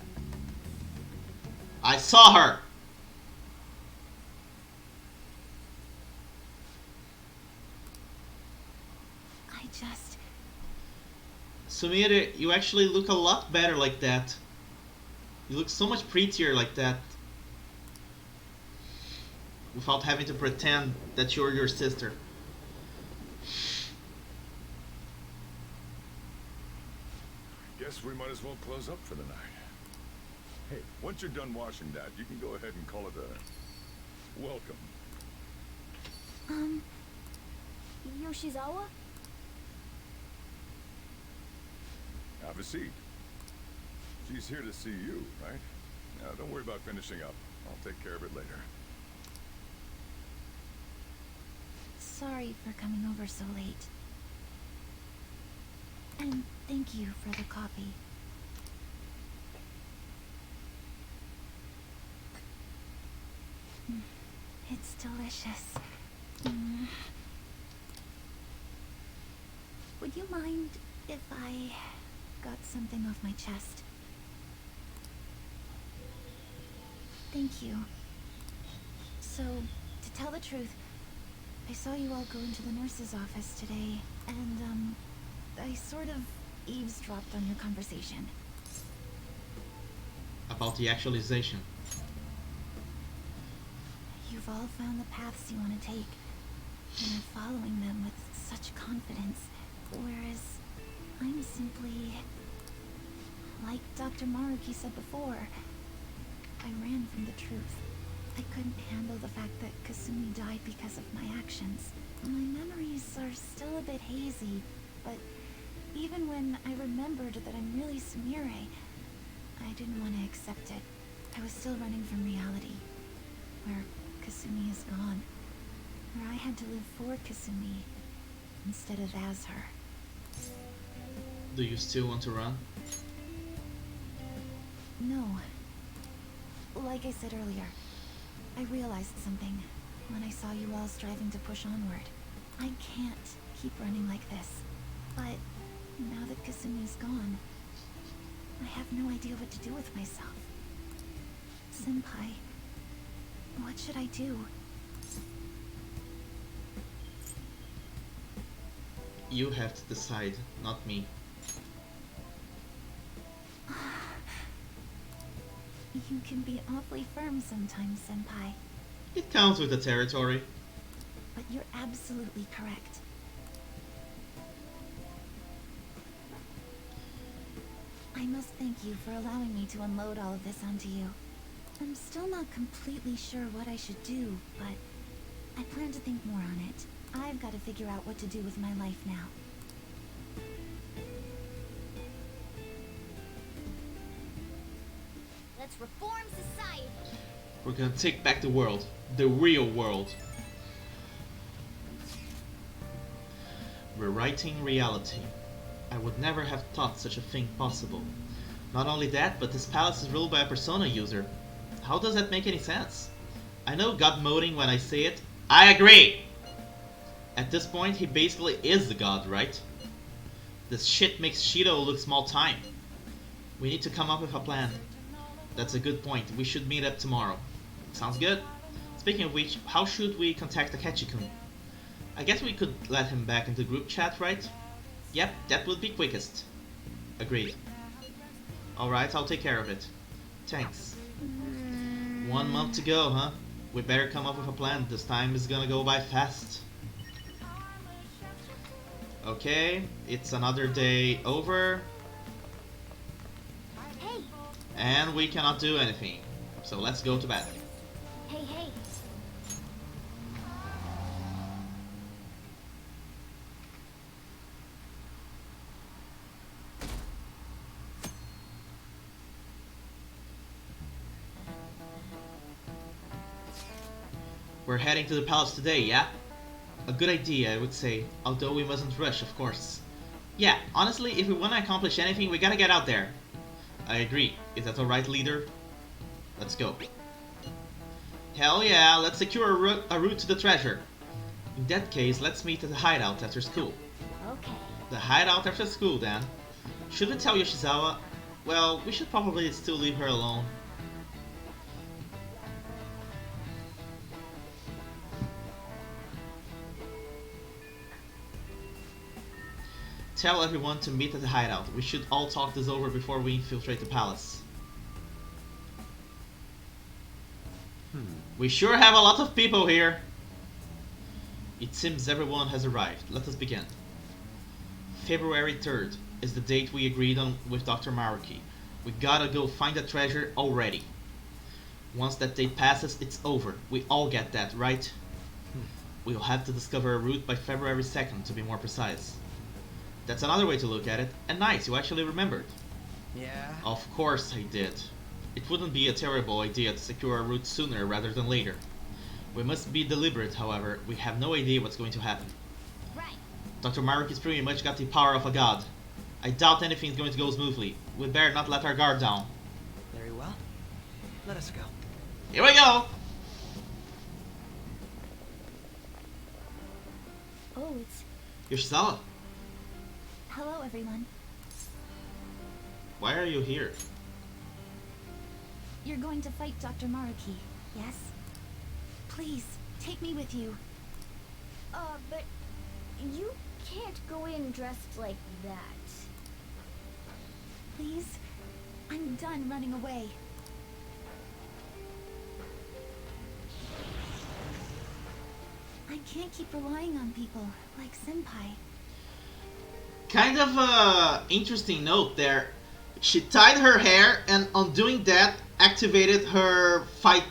I saw her. I just... Sumire, you actually look a lot better like that. You look so much prettier like that. Without having to pretend that you're your sister. Guess we might as well close up for the night. Hey, once you're done washing that, you can go ahead and call it a welcome. Yoshizawa? Have a seat. She's here to see you, right? Now, don't worry about finishing up. I'll take care of it later. Sorry for coming over so late. And thank you for the coffee. It's delicious. Would you mind if I got something off my chest? Thank you. So, to tell the truth, I saw you all go into the nurse's office today, and, I sort of eavesdropped on your conversation. About the actualization. You've all found the paths you want to take, and are following them with such confidence, whereas I'm simply... Like Dr. Maruki said before, I ran from the truth. I couldn't handle the fact that Kasumi died because of my actions. My memories are still a bit hazy, but even when I remembered that I'm really Sumire, I didn't want to accept it. I was still running from reality, where Kasumi is gone, where I had to live for Kasumi instead of as her. Do you still want to run? No. Like I said earlier, I realized something when I saw you all striving to push onward. I can't keep running like this. But now that Kasumi's gone, I have no idea what to do with myself. Senpai, what should I do? You have to decide, not me. You can be awfully firm sometimes, Senpai. It comes with the territory. But you're absolutely correct. I must thank you for allowing me to unload all of this onto you. I'm still not completely sure what I should do, but I plan to think more on it. I've got to figure out what to do with my life now. Let's reform society. We're gonna take back the world. The real world. Rewriting reality. I would never have thought such a thing possible. Not only that, but this palace is ruled by a persona user. How does that make any sense? I know god moding when I say it. I agree! At this point, he basically is the god, right? This shit makes Shido look small time. We need to come up with a plan. That's a good point. We should meet up tomorrow. Sounds good. Speaking of which, how should we contact Takechi-kun? I guess we could let him back into group chat, right? Yep, that would be quickest. Agreed. Alright, I'll take care of it. Thanks. 1 month to go, huh? We better come up with a plan. This time is gonna go by fast. Okay, it's another day over. Hey! And we cannot do anything. So let's go to bed. Hey, hey! We're heading to the palace today, yeah? A good idea, I would say, although we mustn't rush, of course. Yeah, honestly, if we want to accomplish anything, we gotta get out there. I agree. Is that alright, leader? Let's go. Hell yeah, let's secure a route to the treasure. In that case, let's meet at the hideout after school. Okay. The hideout after school, then. Should we tell Yoshizawa? Well, we should probably still leave her alone. Tell everyone to meet at the hideout. We should all talk this over before we infiltrate the palace. We sure have a lot of people here. It seems everyone has arrived. Let us begin. February 3rd is the date we agreed on with Dr. Maruki. We gotta go find the treasure already. Once that date passes, it's over. We all get that, right? We'll have to discover a route by February 2nd, to be more precise. That's another way to look at it. And nice, you actually remembered. Yeah? Of course I did. It wouldn't be a terrible idea to secure a route sooner rather than later. We must be deliberate, however. We have no idea what's going to happen. Right. Dr. Maruki's pretty much got the power of a god. I doubt anything's going to go smoothly. We'd better not let our guard down. Very well. Let us go. Here we go! Oh, it's... Yoshizawa, Hello, everyone. why are you here? You're going to fight Dr. Maruki, yes? Please, take me with you. But you can't go in dressed like that. please? I'm done running away. I can't keep relying on people like Senpai. Kind of a interesting note there. She tied her hair and on doing that activated her fight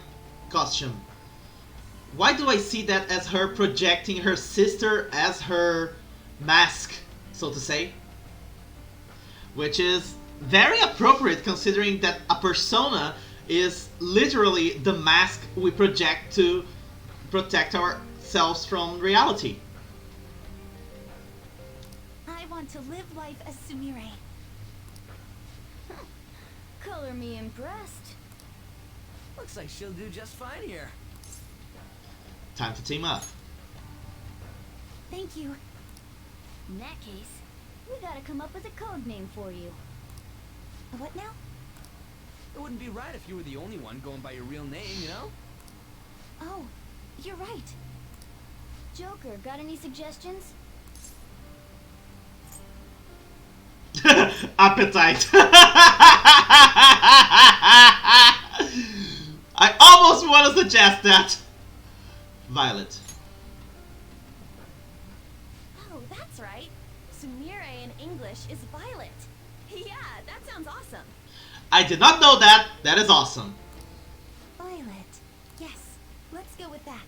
costume. Why do I see that as her projecting her sister as her mask, so to say? Which is very appropriate considering that a persona is literally the mask we project to protect ourselves from reality. I want to live life as Sumire. Color me impressed. Looks like she'll do just fine here. Time to team up. Thank you. In that case, we gotta come up with a code name for you. What now? It wouldn't be right if you were the only one going by your real name, you know? Oh, you're right. Joker, got any suggestions? Appetite. I almost want to suggest that. Violet. Oh, that's right. Sumire in English is violet. Yeah, that sounds awesome. I did not know that. That is awesome. Violet. Yes, let's go with that.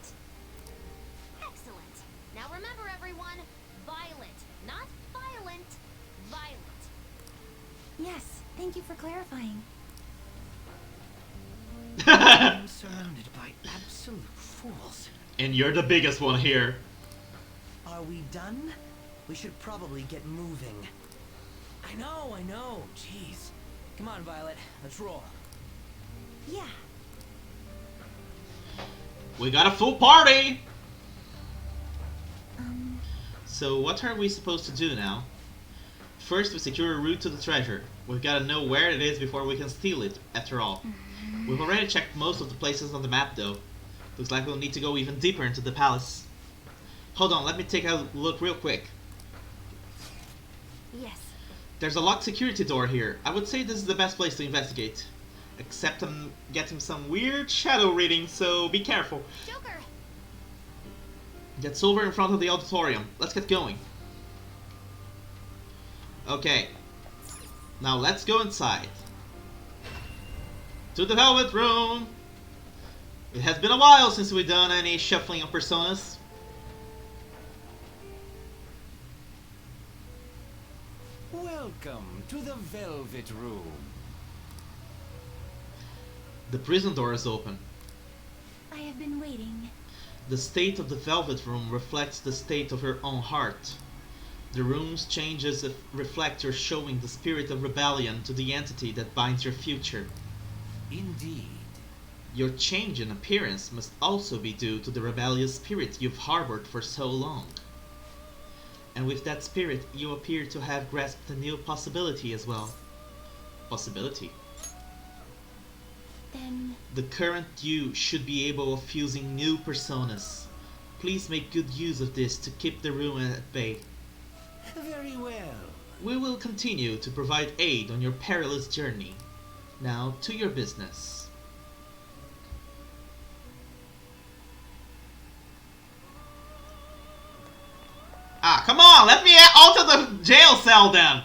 Excellent. Now remember, everyone, violet, not violent, violet. Yes, thank you for clarifying. I'm surrounded by absolute fools. And you're the biggest one here. Are we done? We should probably get moving. I know. Jeez. Come on, Violet. Let's roll. Yeah. We got a full party. Um, So what are we supposed to do now? First, we secure a route to the treasure. We've got to know where it is before we can steal it, after all. We've already checked most of the places on the map, though. Looks like we'll need to go even deeper into the palace. Hold on, let me take a look real quick. yes. There's a locked security door here. I would say this is the best place to investigate. Except I'm getting some weird shadow reading, so be careful. Joker! That's over in front of the auditorium. Let's get going. Okay. Now let's go inside. To the Velvet Room! It has been a while since we've done any shuffling of personas. Welcome to the Velvet Room. The prison door is open. I have been waiting. The state of the Velvet Room reflects the state of your own heart. The room's changes reflect your showing the spirit of rebellion to the entity that binds your future. Indeed. Your change in appearance must also be due to the rebellious spirit you've harbored for so long. And with that spirit, you appear to have grasped a new possibility as well. Possibility? Then, The current you should be able of fusing new personas. Please make good use of this to keep the room at bay. Very well. We will continue to provide aid on your perilous journey. Now, to your business. Ah, come on! Let me alter the jail cell then!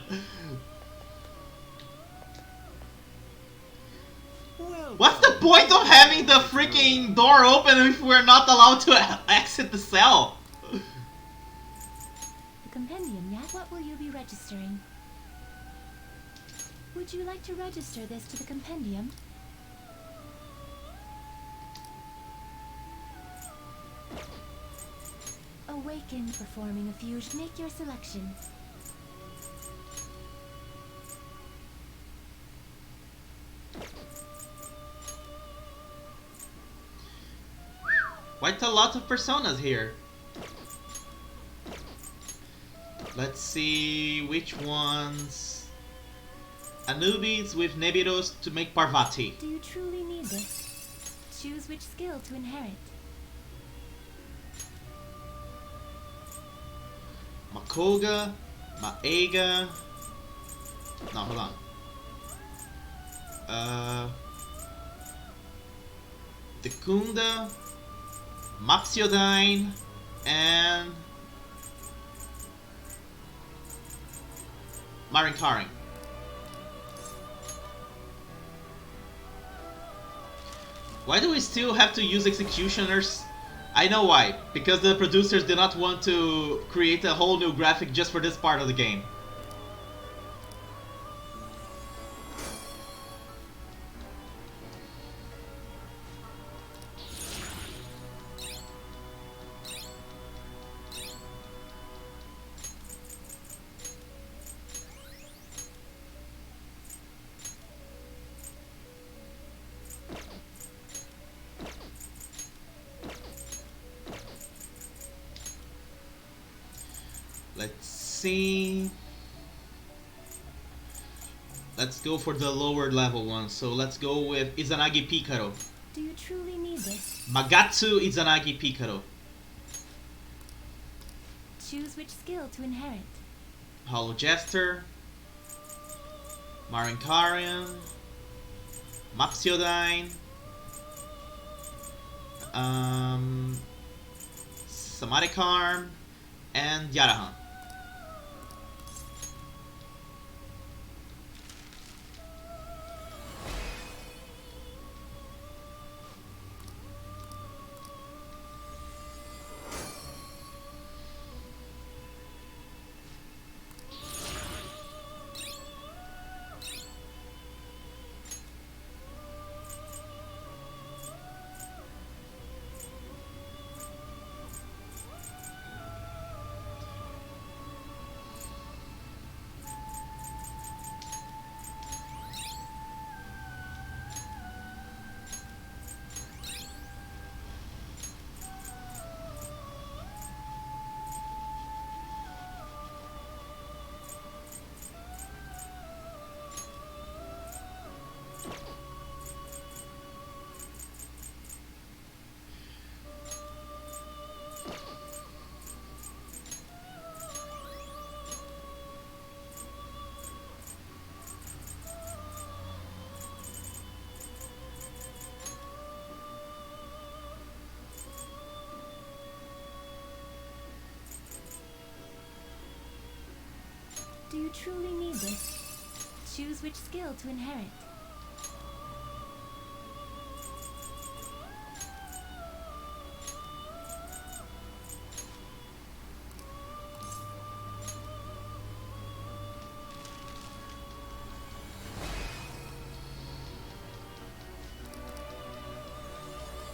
What's the point of having the freaking door open if we're not allowed to exit the cell? the compendium yet? What will you be registering? Would you like to register this to the compendium? Awaken performing a fusion. Make your selection. Quite a lot of personas here. Let's see which ones. Anubis with Nebiros to make Parvati. Do you truly need this? Choose which skill to inherit. Makoga, Maega. No, hold on. Dekunda, Maxiodyne, and Marinkaring. Why do we still have to use executioners? I know why. Because the producers did not want to create a whole new graphic just for this part of the game. Let's see. Let's go for the lower level one. So let's go with Izanagi Pikaro. Do you truly need this? Magatsu Izanagi Pikaro. Choose which skill to inherit. Hollow Jester, Marinkarian, Maxiodyne, Samarikarm, and Yarahan. Do you truly need this? Choose which skill to inherit.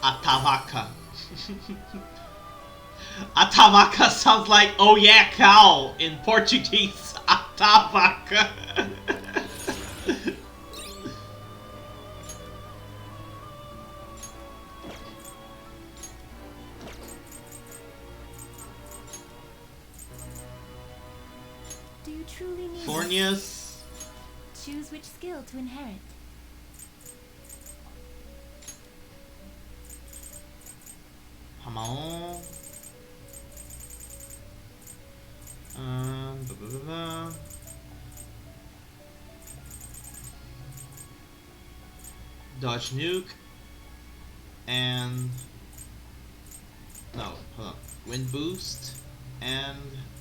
Atavaka. Atavaka sounds like "oh yeah, cow" in Portuguese. Atavaka. Do you truly need Fornius. this? Choose which skill to inherit. Hamaon. Blah, blah, blah, blah. Dodge nuke. And no, hold on. Wind boost. And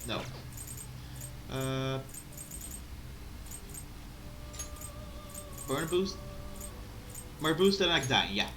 no. Burn boost. More boost than like that, yeah.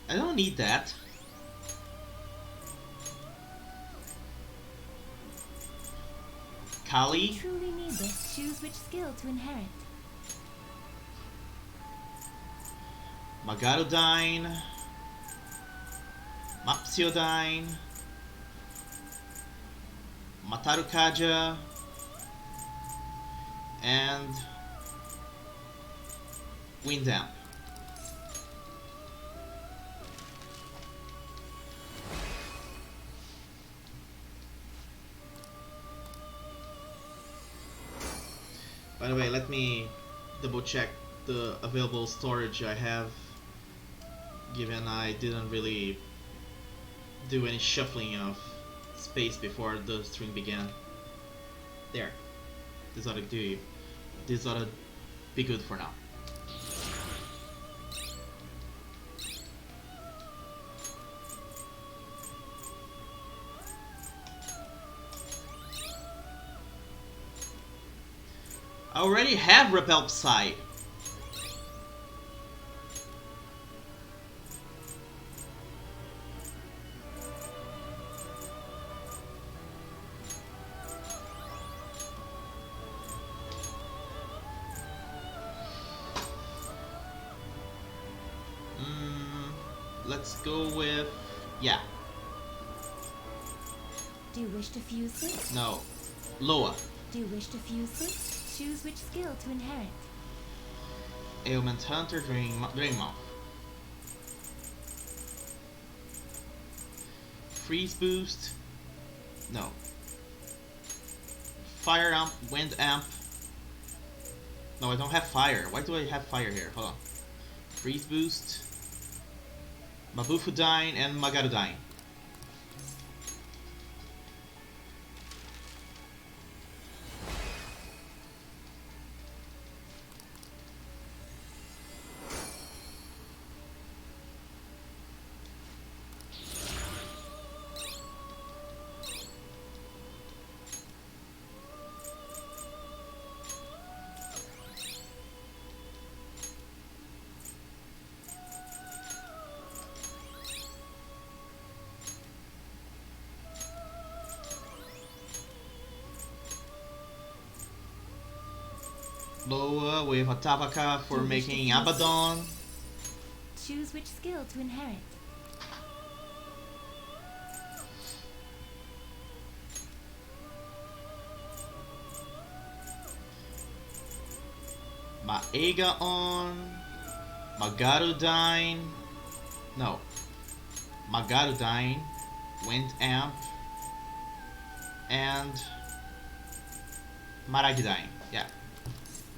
I don't need that. Kali. Truly need this. Choose which skill to inherit. Magarudyne. Mapsiodyne. Matarukaja. And Windamp. By the way, let me double check the available storage I have, given I didn't really do any shuffling of space before the stream began. There. This ought to do. This ought to be good for now. I already have Repel Psy. Let's go with... yeah. Do you wish to fuse this? No. Loa. Do you wish to fuse this? Choose which skill to inherit. Ailment Hunter, Drain Mouth. Freeze Boost. No. Fire Amp, Wind Amp. No, I don't have fire. Why do I have fire here? Hold on. Freeze Boost. Mabufudyne and Magarudyne. Loa with Atabaka for making Abaddon. Choose which skill to inherit. Maega on. Magarudyne. No. Magarudyne. Wind Amp. And Maragidyne. Yeah.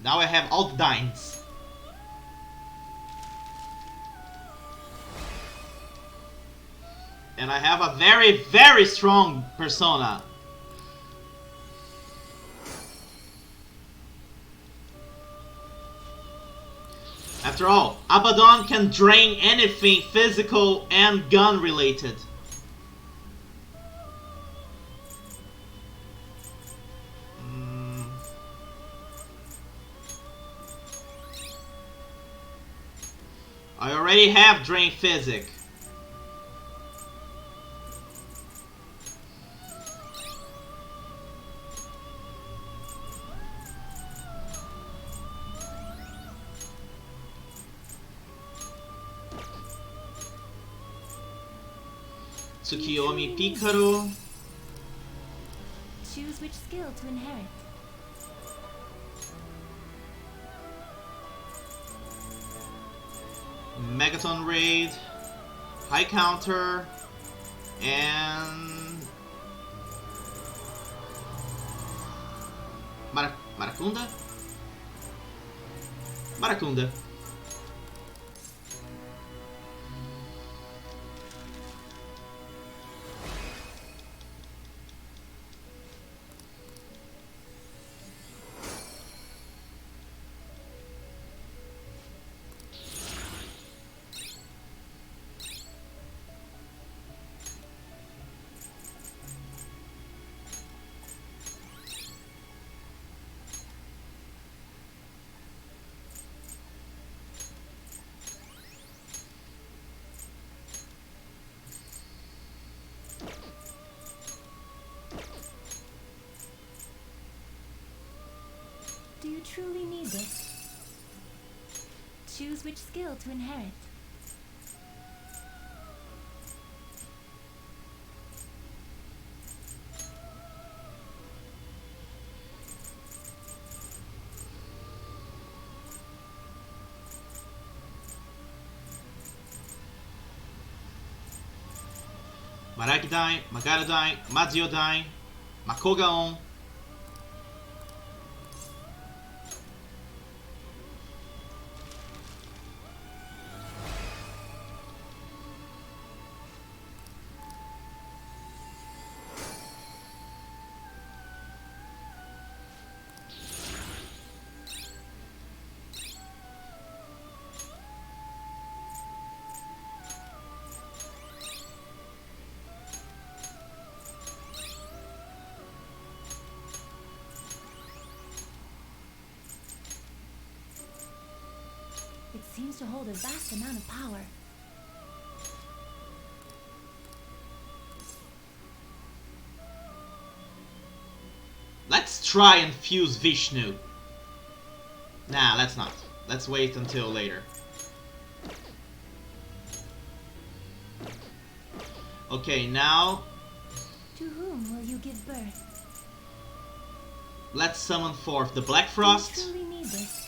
Now I have all the Dynes. And I have a very, very strong persona. After all, Abaddon can drain anything physical and gun related. I already have Drain Physic. Tsukiyomi Picaro. Choose which skill to inherit. Megaton Raid, High Counter, and Maracunda? Maracunda. Do you truly need this? Choose which skill to inherit. Maragidyne, Magarudyne, Maziodyne, Makogaon. seems to hold a vast amount of power. Let's try and fuse Vishnu. Nah, let's not. Let's wait until later. Okay, now To whom will you give birth? let's summon forth the Black Do Frost. you truly need this?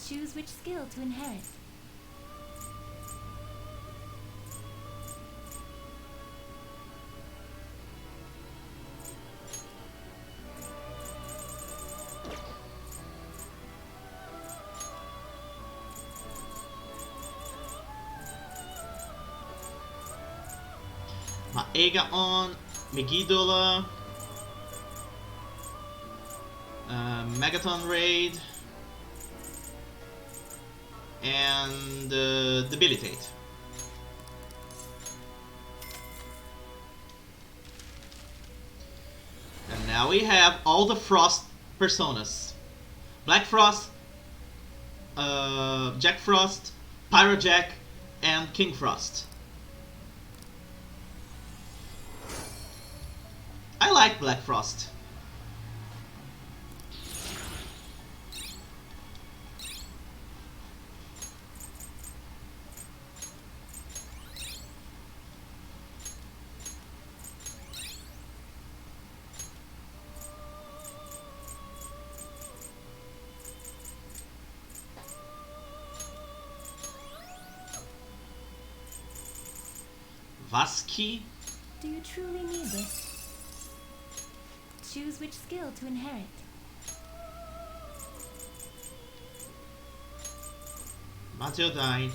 Choose which skill to inherit. Maegaon, Megiddola, Megaton Raid, and Debilitate. And now we have all the Frost personas. Black Frost, Jack Frost, Pyro Jack, and King Frost. I like Black Frost. Vasky. Do you truly need this? Choose which skill to inherit. Mateodyne,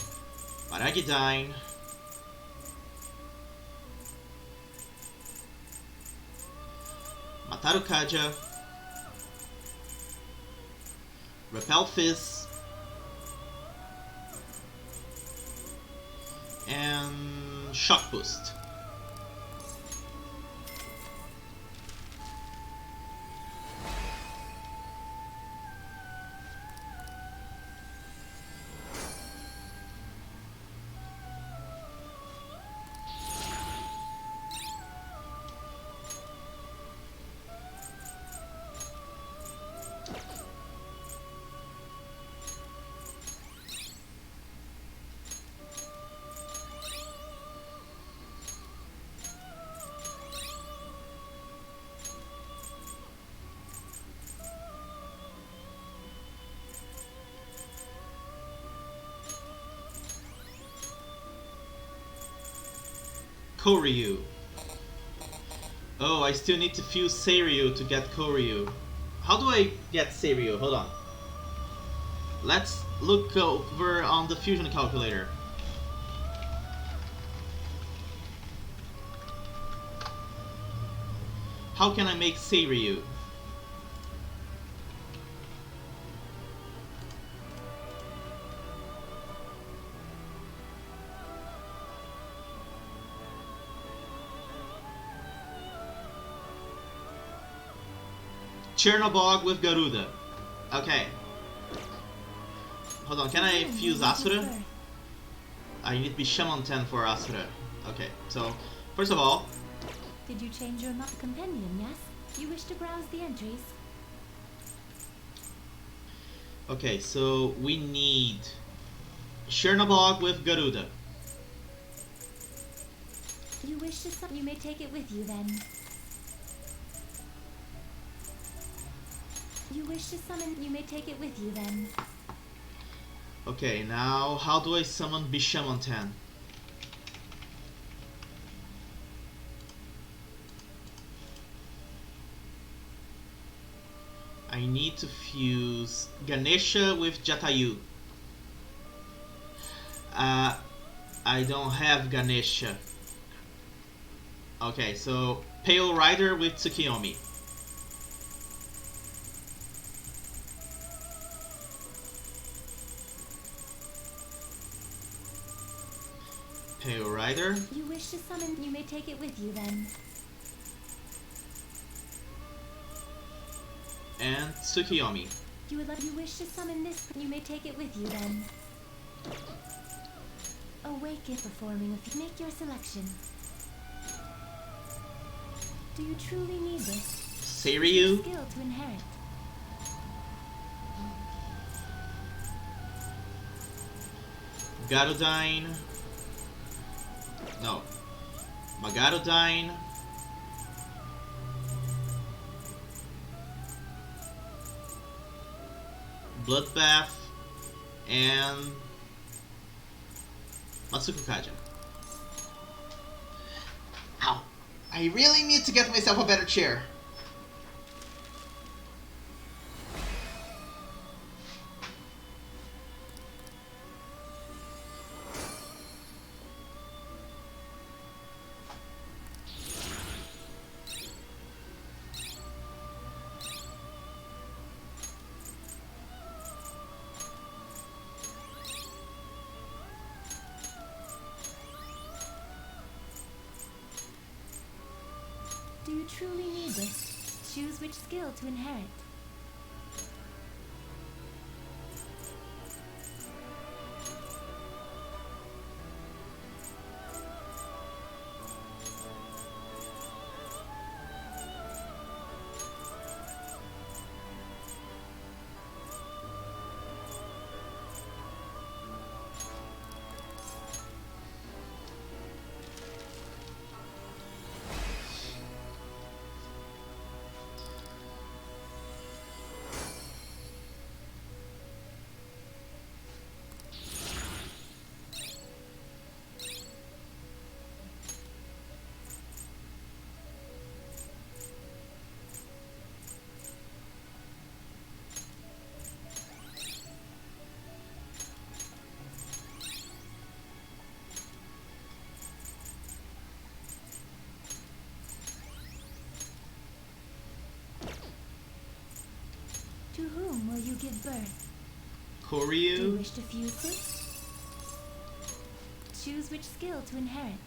Paragidyne, Matarukaja, Repel Fizz, and Shock Boost. Koryu. Oh, I still need to fuse Seiryu to get Koryu. How do I get Seiryu? Hold on. Let's look over on the fusion calculator. How can I make Seiryu? Chernobog with Garuda. Okay. Hold on, can I fuse Asura? I need to be Shaman 10 for Asura. Okay, so first of all, Did you change your map compendium, yes? You wish to browse the entries? okay, so we need Chernobog with Garuda. You wish to you may take it with you then. You wish to summon, you may take it with you then. Okay, now how do I summon Bishamon 10? I need to fuse Ganesha with Jatayu. I don't have Ganesha. Okay, so Pale Rider with Tsukiyomi. Pale Rider. You wish to summon, you may take it with you then. And Tsukiyomi. You wish to summon this, you may take it with you then. Awake it performing if you make your selection. Do you truly need this? Seiryu? Skill to inherit. Garudyne. No. Magarudyne. Bloodbath. And Matsuko Kaja. Ow. I really need to get myself a better chair. Do you truly need this? Choose which skill to inherit. To whom will you give birth? Do you Koryu. wish to fuse it? Choose which skill to inherit.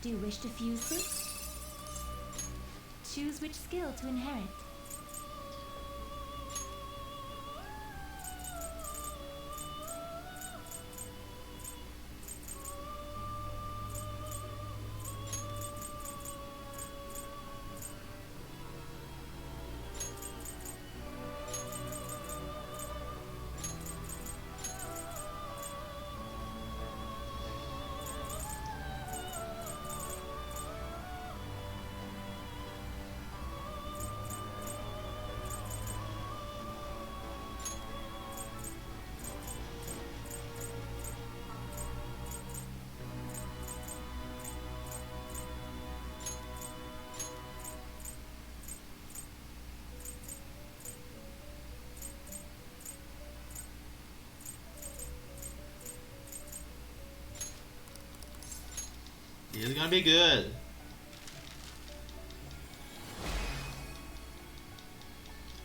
Do you wish to fuse it? Choose which skill to inherit. This is gonna be good.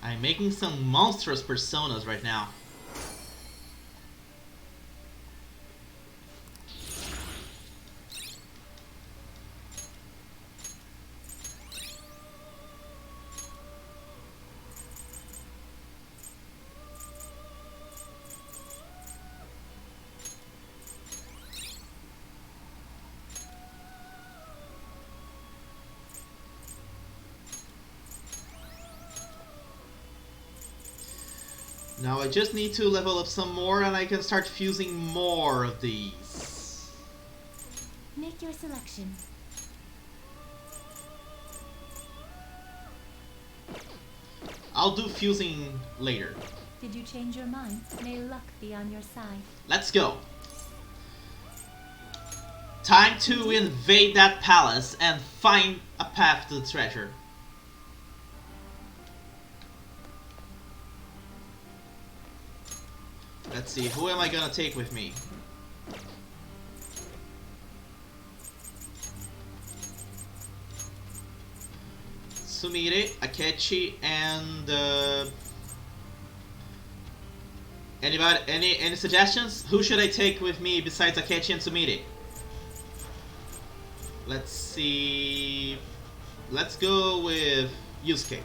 I'm making some monstrous personas right now. Now I just need to level up some more and I can start fusing more of these. Make your selection. I'll do fusing later. Did you change your mind? May luck be on your side. Let's go. Time to invade that palace and find a path to the treasure. Let's see, who am I gonna take with me? Sumire, Akechi, and anybody? Any suggestions? Who should I take with me besides Akechi and Sumire? Let's see. Let's go with Yusuke.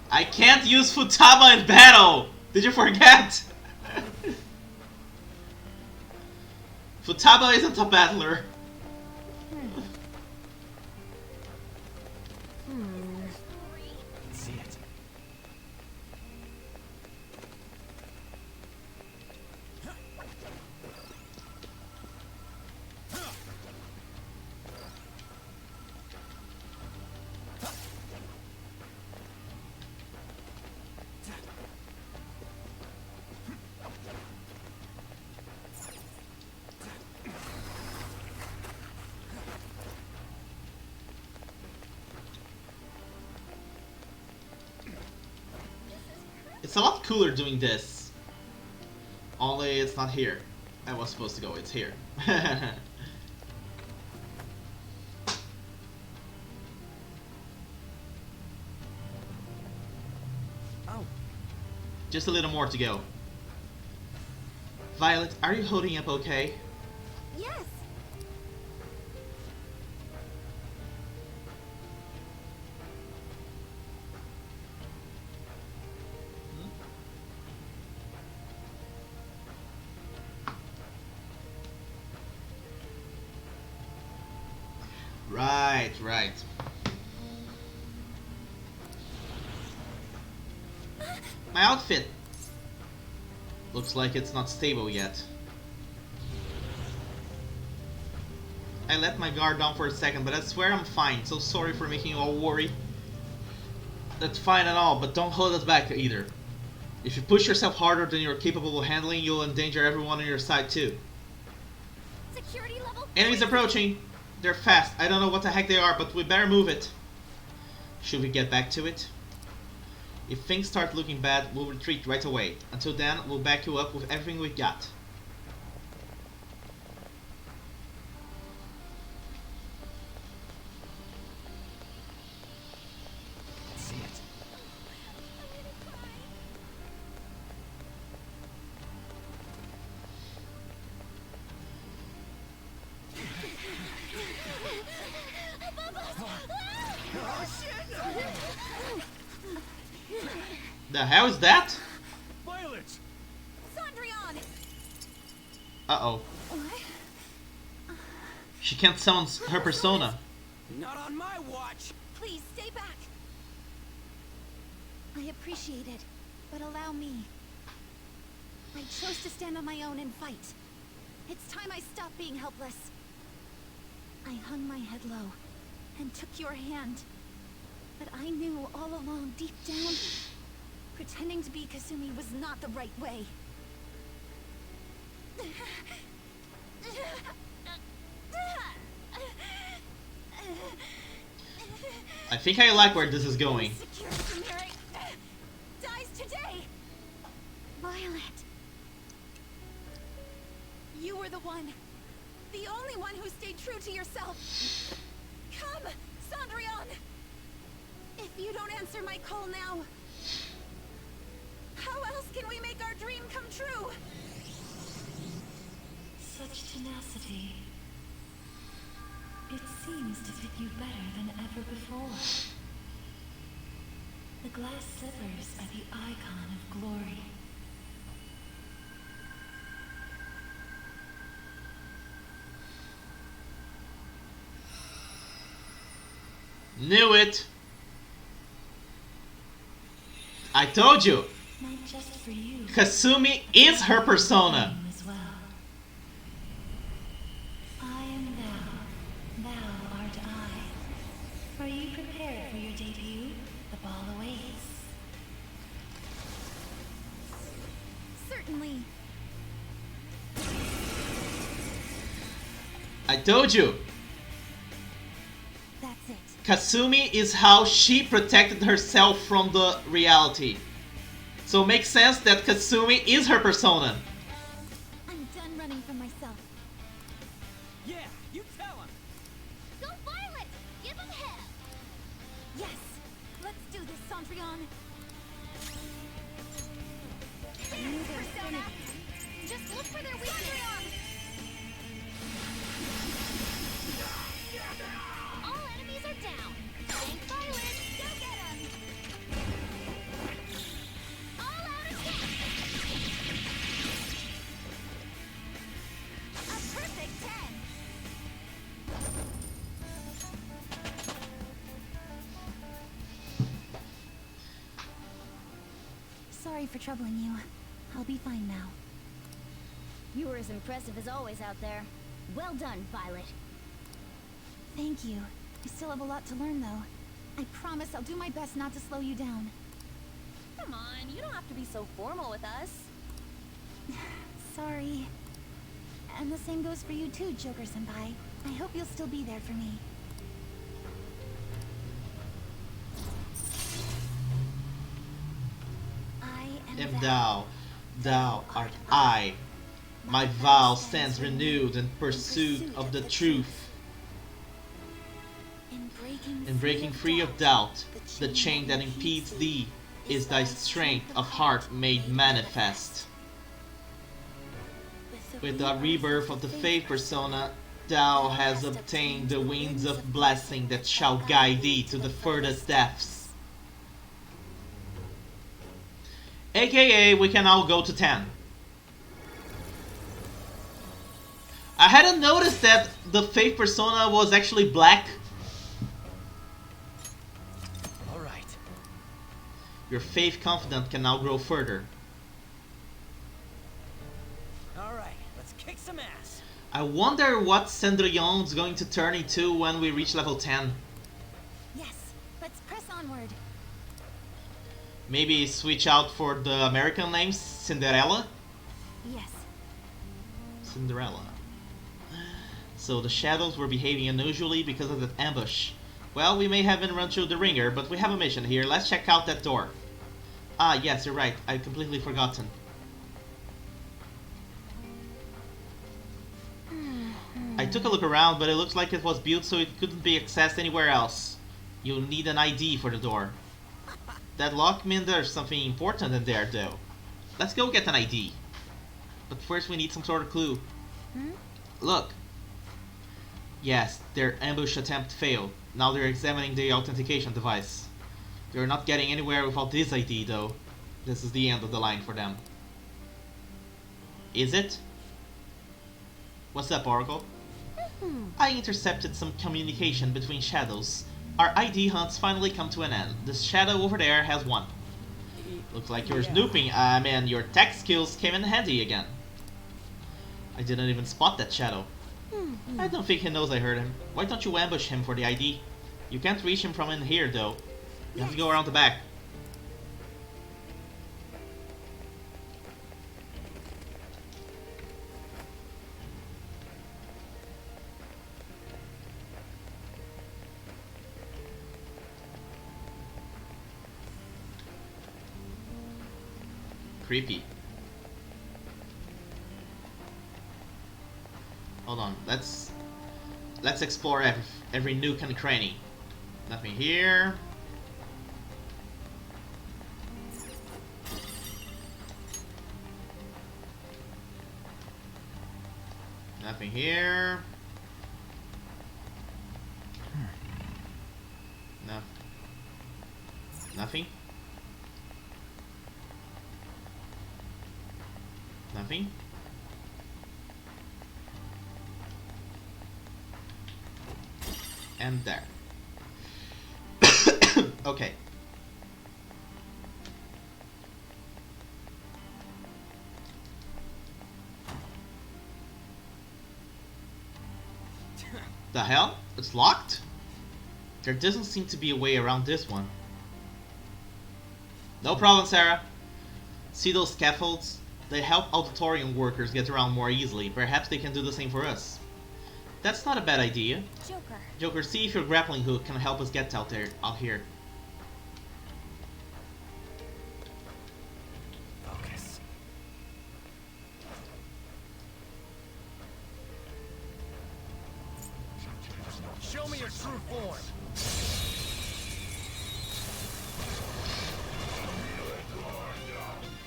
I can't use Futaba in battle! Did you forget? Futaba isn't a battler. See it. It's a lot cooler doing this. Only it's not here. I was supposed to go, it's here. Oh. Just a little more to go. Violet, are you holding up okay? Yes. Right, right. My outfit looks like it's not stable yet. I let my guard down for a second, but I swear I'm fine. So sorry for making you all worry. That's fine and all, but don't hold us back either. If you push yourself harder than you're capable of handling, you'll endanger everyone on your side too. Security level. Enemies approaching. They're fast. I don't know what the heck they are, but we better move it. Should we get back to it? If things start looking bad, we'll retreat right away. Until then, we'll back you up with everything we got. See it. The hell is that? Violet! Sondrion! Uh-oh. She can't summon her persona. Not on my watch! Please stay back. I appreciate it, but allow me. I chose to stand on my own and fight. It's time I stopped being helpless. I hung my head low and took your hand. But I knew all along, deep down, pretending to be Kasumi was not the right way. I think I like where this is going. Dies today. Violet. You were the one. The only one who stayed true to yourself. Come, Sondrion. If you don't answer my call now, how else can we make our dream come true? Such tenacity. It seems to fit you better than ever before. The glass slippers are the icon of glory. Knew it! I told you! Not just for you. Kasumi is her persona! As well. I am thou. Thou art I. Are you prepared for your debut? The ball awaits. Certainly. I told you! That's it. Kasumi is how she protected herself from the reality. So it makes sense that Kasumi is her persona. I'm done running from myself. Yeah, you tell him. Go Violet! Give him hell! Yes. Let's do this, Cendrillon. I knew there was gonna be. Just look for their weakness. All enemies are down. Thank Violet. Go get 'em. All out attack. A perfect 10. Sorry for troubling you. I'll be fine now. You were as impressive as always out there. Well done, Violet. Thank you. I still have a lot to learn, though. I promise I'll do my best not to slow you down. Come on, you don't have to be so formal with us. Sorry. And the same goes for you too, Joker-senpai. I hope you'll still be there for me. I Am thou, thou art I. My vow stands renewed in pursuit of the truth. In breaking free of doubt, the chain that impedes thee is thy strength of heart made manifest. With the rebirth of the faith persona, thou hast obtained the wings of blessing that shall guide thee to the furthest depths. AKA, we can now go to 10. I hadn't noticed that the faith persona was actually black. Alright. Your faith confident can now grow further. Alright, let's kick some ass. I wonder what Cendrillon's going to turn into when we reach level 10. Yes, let's press onward. Maybe switch out for the American names, Cinderella? Yes. Cinderella. So the shadows were behaving unusually because of that ambush. Well, we may have been run through the ringer, but we have a mission here. Let's check out that door. Ah, yes, you're right. I'd completely forgotten. I took a look around, but it looks like it was built so it couldn't be accessed anywhere else. You'll need an ID for the door. That lock means there's something important in there, though. Let's go get an ID. But first we need some sort of clue. Look. Yes, their ambush attempt failed. Now they're examining the authentication device. They're not getting anywhere without this ID, though. This is the end of the line for them. Is it? What's up, Oracle? I intercepted some communication between shadows. Our ID hunts finally come to an end. The shadow over there has won. Looks like you're snooping. I mean, your tech skills came in handy again. I didn't even spot that shadow. I don't think he knows I heard him. Why don't you ambush him for the ID? You can't reach him from in here, though. You have to go around the back. Creepy. Hold on, let's explore every nook and cranny. Nothing here. Nothing here. No. Nothing. Nothing. And there. Okay. The hell? It's locked? There doesn't seem to be a way around this one. No problem, Sarah. See those scaffolds? They help auditorium workers get around more easily. Perhaps they can do the same for us. That's not a bad idea. Joker. Joker, see if your grappling hook can help us get out here. Focus. Show me your true form.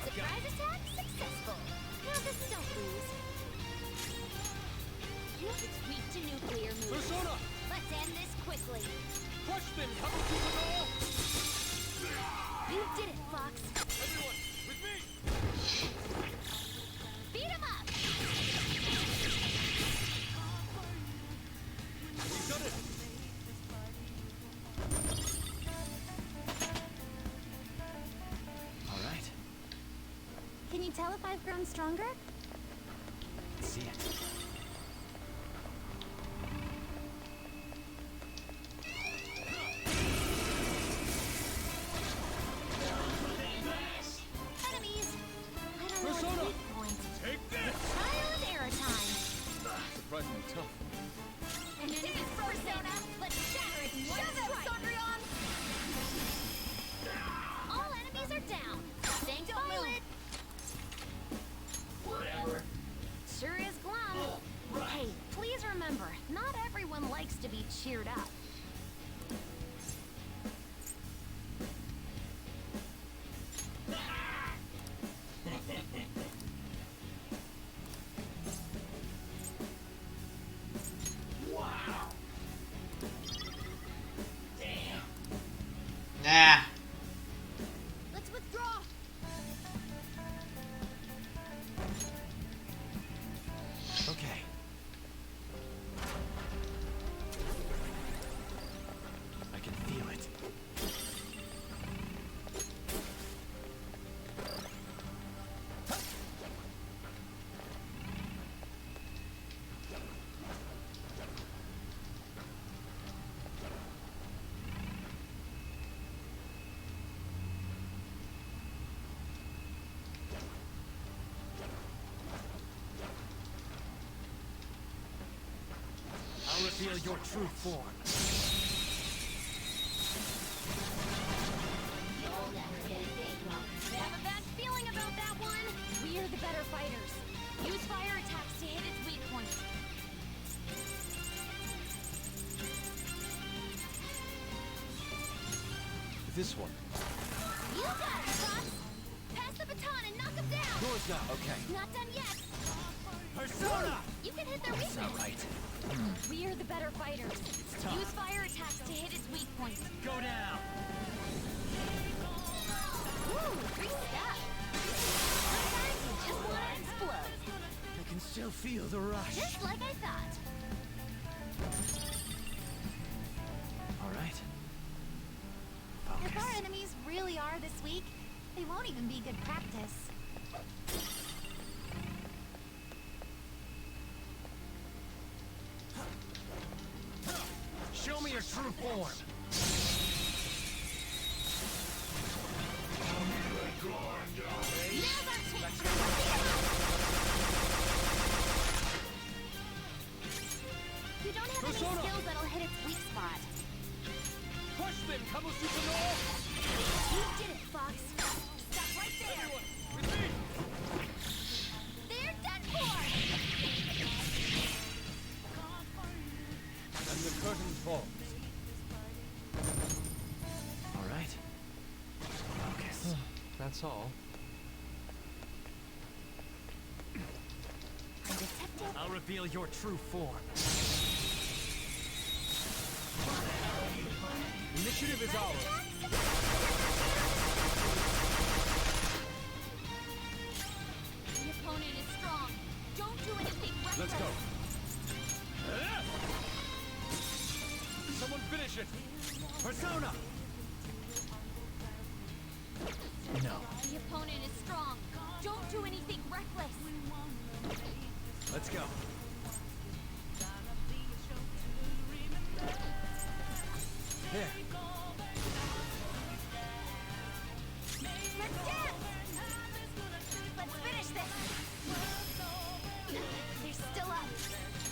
Surprise attack successful. Now this don't lose. It's weak to nuclear moves. Persona! Let's end this quickly. Crush spin, coming through the door! You did it, Fox. Everyone, with me! Beat him up! We've done it! All right. Can you tell if I've grown stronger? Let's see it. Enemies! I don't know Persona! what's weak point. Take this! Trial and error time. Surprisingly tough. And enemies Persona! Let's shatter it in one strike! All enemies are down. Thanks, Violet! Whatever. Sure is glum. Hey, please remember, not everyone likes to be cheered up. Nah. Let's withdraw. Okay. I can feel it. I'll reveal your true form. I have a bad feeling about that one. We are the better fighters. Use fire attacks to hit its weak point. This one. You got it, Fox. Pass the baton and knock him down. Yours now. Okay. Not done yet. Persona! You can hit their That's not weakness. right. We are the better fighters. Use fire attacks to hit its weak point. Go down! Ooh, free stuff. Sometimes you just want to explode. I can still feel the rush. Just like I thought. All right. If our Focus. enemies really are this weak, they won't even be good practice. Show me your true form! Now's our chance. You don't have any Persona! skills that'll hit its weak spot. Crush spin, coming through the door! You did it, Fox. Stop right there. Everyone, with me! They're done for. And the curtain falls. All right. Focus. That's all. I'm detecting. I'll reveal your true form. Initiative is ours. The opponent is strong. Don't do anything reckless. Let's go. Someone finish it! Persona! No. The opponent is strong. Don't do anything reckless. Let's go. There. Let's dance! Let's finish this! They're still up.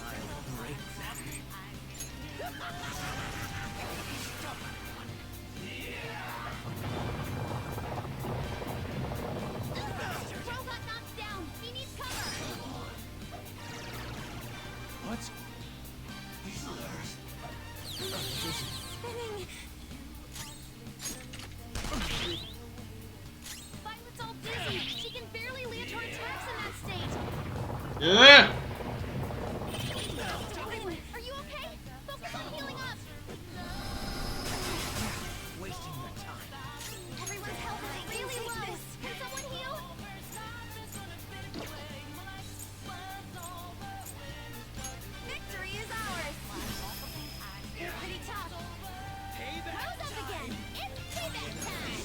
I'll break them. Robot knocks down. He needs cover. What? Spinning. Violet's all dizzy. She can barely land her attacks in that state. Yeah! Violet, are you okay? Focus on healing up. Wasting your time. Everyone's health is really low. Can someone heal? Victory is ours. You're pretty tough. Rose up again. It's payback time.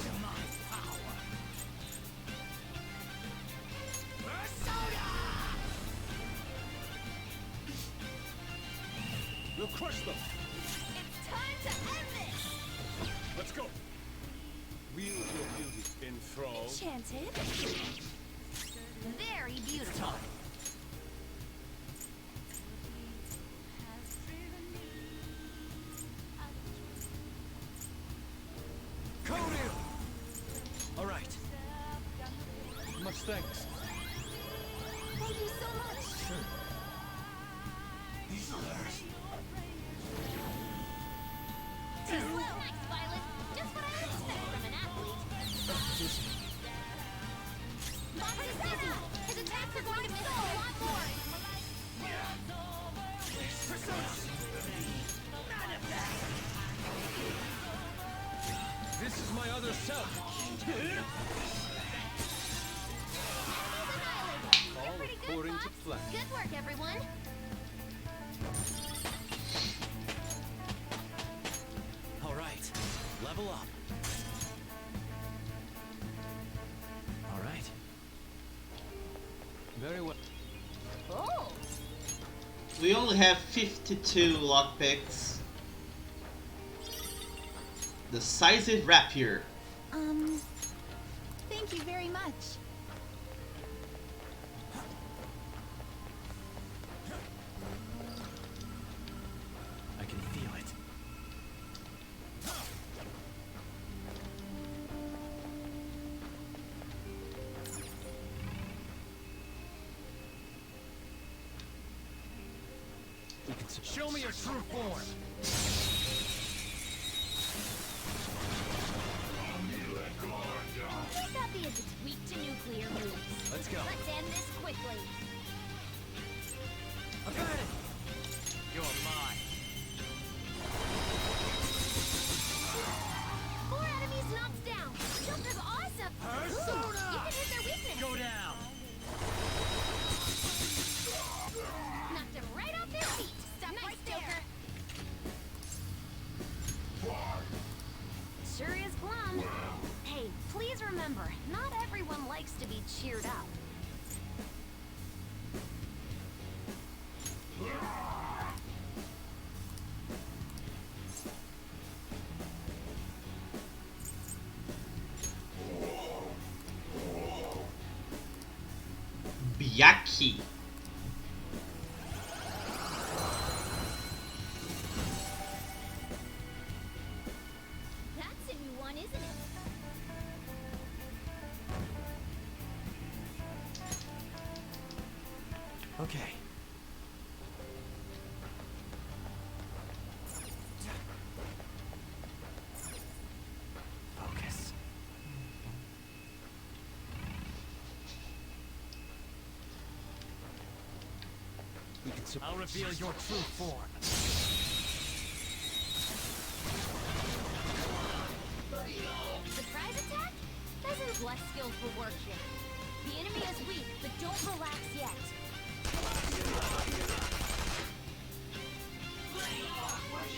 We'll crush them. It's time to end this. Let's go. Wield your beauty. Enthrall. Enchanted. Very beautiful. Kaede! All right. Much thanks. Thank you so much. Sure. Nice, Violet. Just what I would expect from an athlete. Boss is busy. His attacks are going to miss a lot more. This is my other self. You're pretty good, according Fox. to plan. Good work, everyone. All right. Level up. All right. Very well. Oh. We only have 52 lockpicks. Decisive rapier. Thank you very much. I can feel it. We can show me your true form. Might not be a tweak to nuclear moves. Let's go. Let's end this quickly. I got it. You're mine. 4 enemies knocked down. Joker's awesome. Persona! You can hit their weakness. Go down. Knocked them right off their feet. Stop nice, right Joker. Sure is glum. Hey, please remember, not everyone likes to be cheered up. Byaki. That's a new one, isn't it? Okay. Focus. We can I'll reveal your true form. Surprise attack? Peasants less skillful workshop. The enemy is weak, but don't relax yet.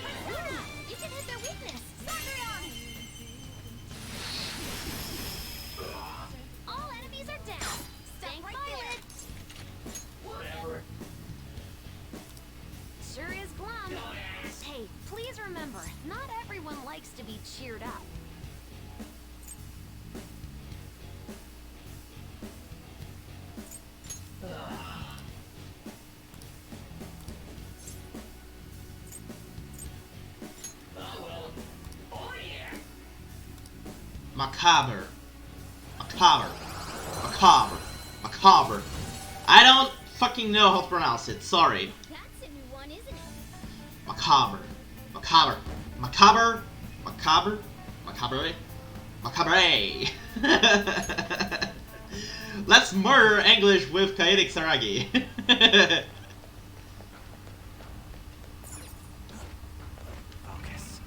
Persona! You can hit their weakness! Sakura! cheered up. Macabre. Macabre. Macabre. Macabre. I don't fucking know how to pronounce it. Sorry. That's a new one, isn't it? Macabre. Macabre. Macabre. Macabre. Macabre. Macabre. Let's murder English with Kaede Kisaragi. Focus.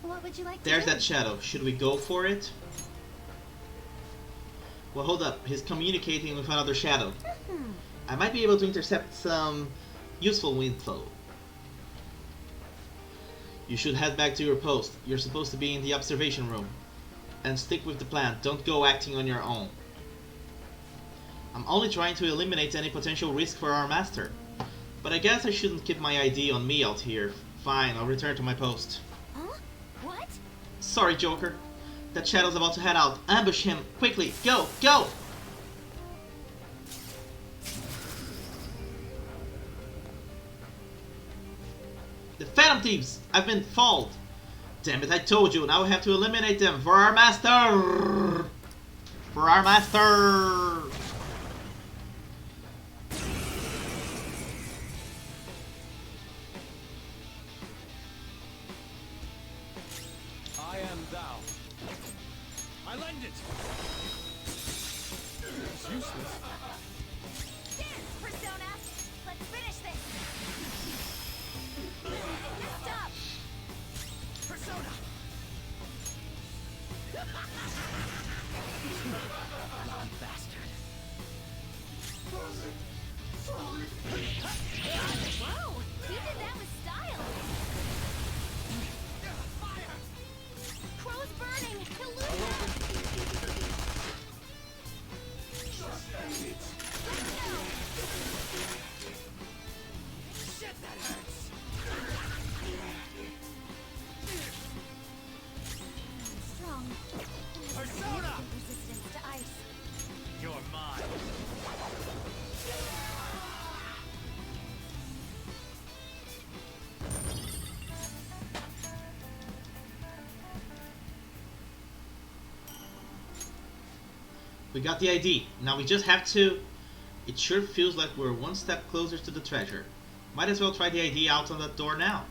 What would you like to There's do? that shadow. Should we go for it? Well, hold up. He's communicating with another shadow. I might be able to intercept some useful info. You should head back to your post. You're supposed to be in the observation room. And stick with the plan. Don't go acting on your own. I'm only trying to eliminate any potential risk for our master. But I guess I shouldn't keep my ID on me out here. Fine, I'll return to my post. Huh? What? Sorry, Joker. That shadow's about to head out. Ambush him. Quickly. Go. Go! The Phantom Thieves! I've been fooled. Damn it, I told you. Now we have to eliminate them for our master! For our master! I am thou. I lend it. It's useless. Dance, Persona! Let's finish this! Stop! Persona! Lucky bastard. Whoa! You did that with style! Crow's burning! He'll lose it! Shit, that hurts. Strong. Persona! Resistance to ice. You're mine. We got the ID. Now we just have to... It sure feels like we're one step closer to the treasure. Might as well try the ID out on that door now.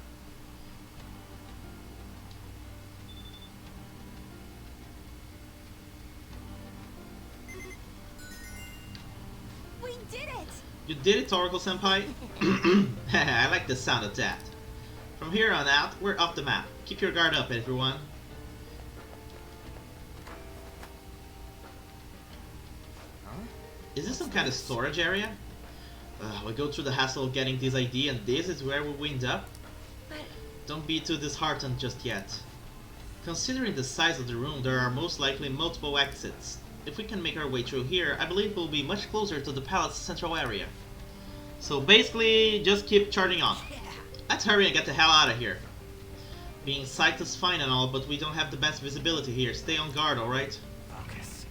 We did it! You did it, Oracle Senpai? I like the sound of that. From here on out, we're off the map. Keep your guard up, everyone. Is this some kind of storage area? We go through the hassle of getting this ID and this is where we wind up? But Don't be too disheartened just yet. Considering the size of the room, there are most likely multiple exits. If we can make our way through here, I believe we'll be much closer to the palace central area. So basically, just keep charging on. Let's hurry and get the hell out of here. Being sight is fine and all, but we don't have the best visibility here. Stay on guard, alright? Focus.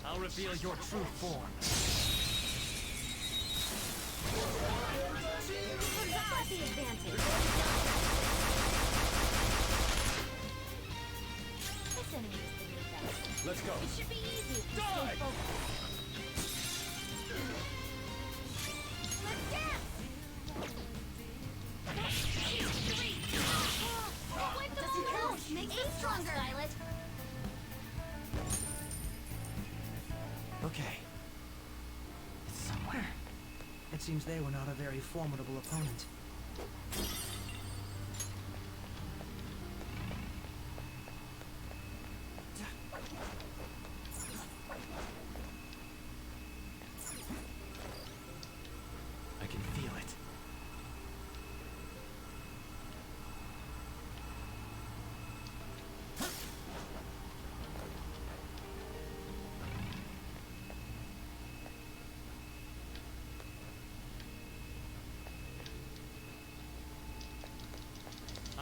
I'll reveal your true form. who's got the advantage? This enemy is beneath us. Let's go. It should be easy if we Die! stay focused. Let's dance! With Okay. It's somewhere. It seems they were not a very formidable opponent. I can feel it.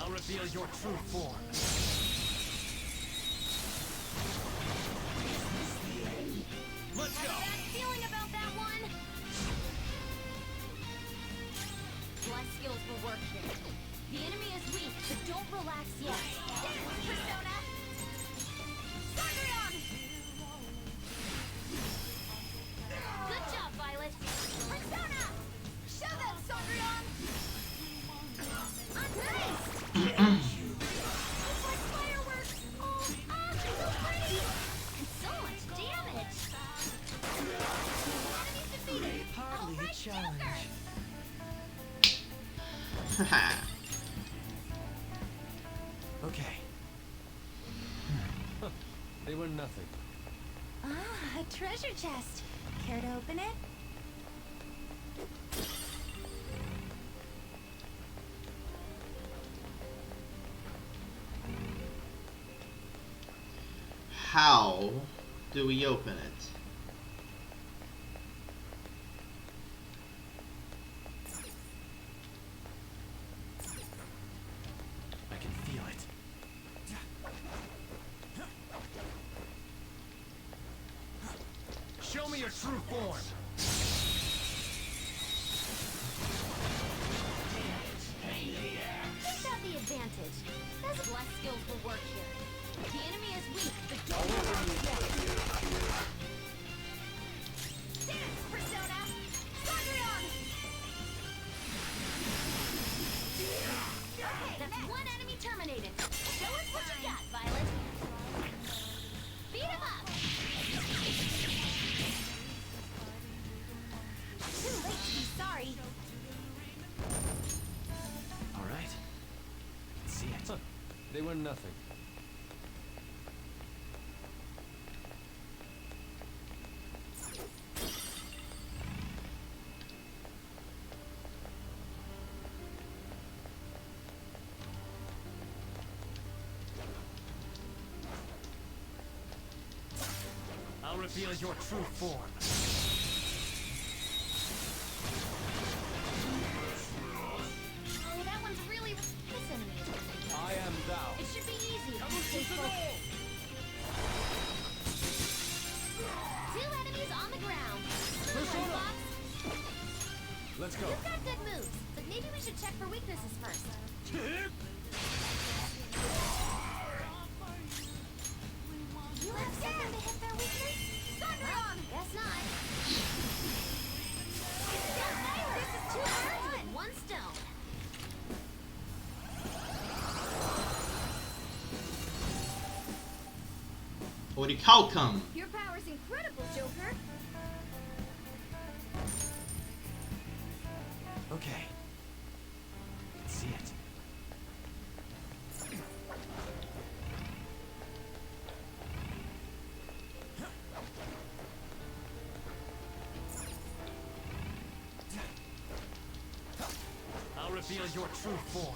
I'll reveal your true form. Let's go! Bad feeling about that one. Blood skills will work here. The enemy is weak, but don't relax yet. Dance, Persona! Sandrion! Good job, Violet. Persona! Show them, Sandrion! Nice! It's like fireworks! Oh, so pretty! And so much damage! Enemies defeated! Hardly a Alright, challenge. Joker! Haha. Okay. Huh. They were nothing. Ah, a treasure chest. Care to open it? How do we open it? I can feel it. Show me your true form. Just have the advantage. Those blast skills will work here. The enemy is weak, but don't relax yet. Dance, Persona! Sandrion! Okay, that's one enemy terminated. Show us what you got, Violet. Beat him up! Too late to be sorry. All right. I can see it. Huh. They were nothing. I'll reveal your true form. Oh, that one's really... This enemy is really I am thou. It should be easy if you stay focused. Two enemies on the ground. Persona! Fox, Let's go. you've got good moves, but maybe we should check for weaknesses first. You have something to hit their weakness? Sandrion! Guess not. This is two birds with one stone. What do you call come? Your power's incredible, Joker. Okay. I can see it. I'll reveal your true form.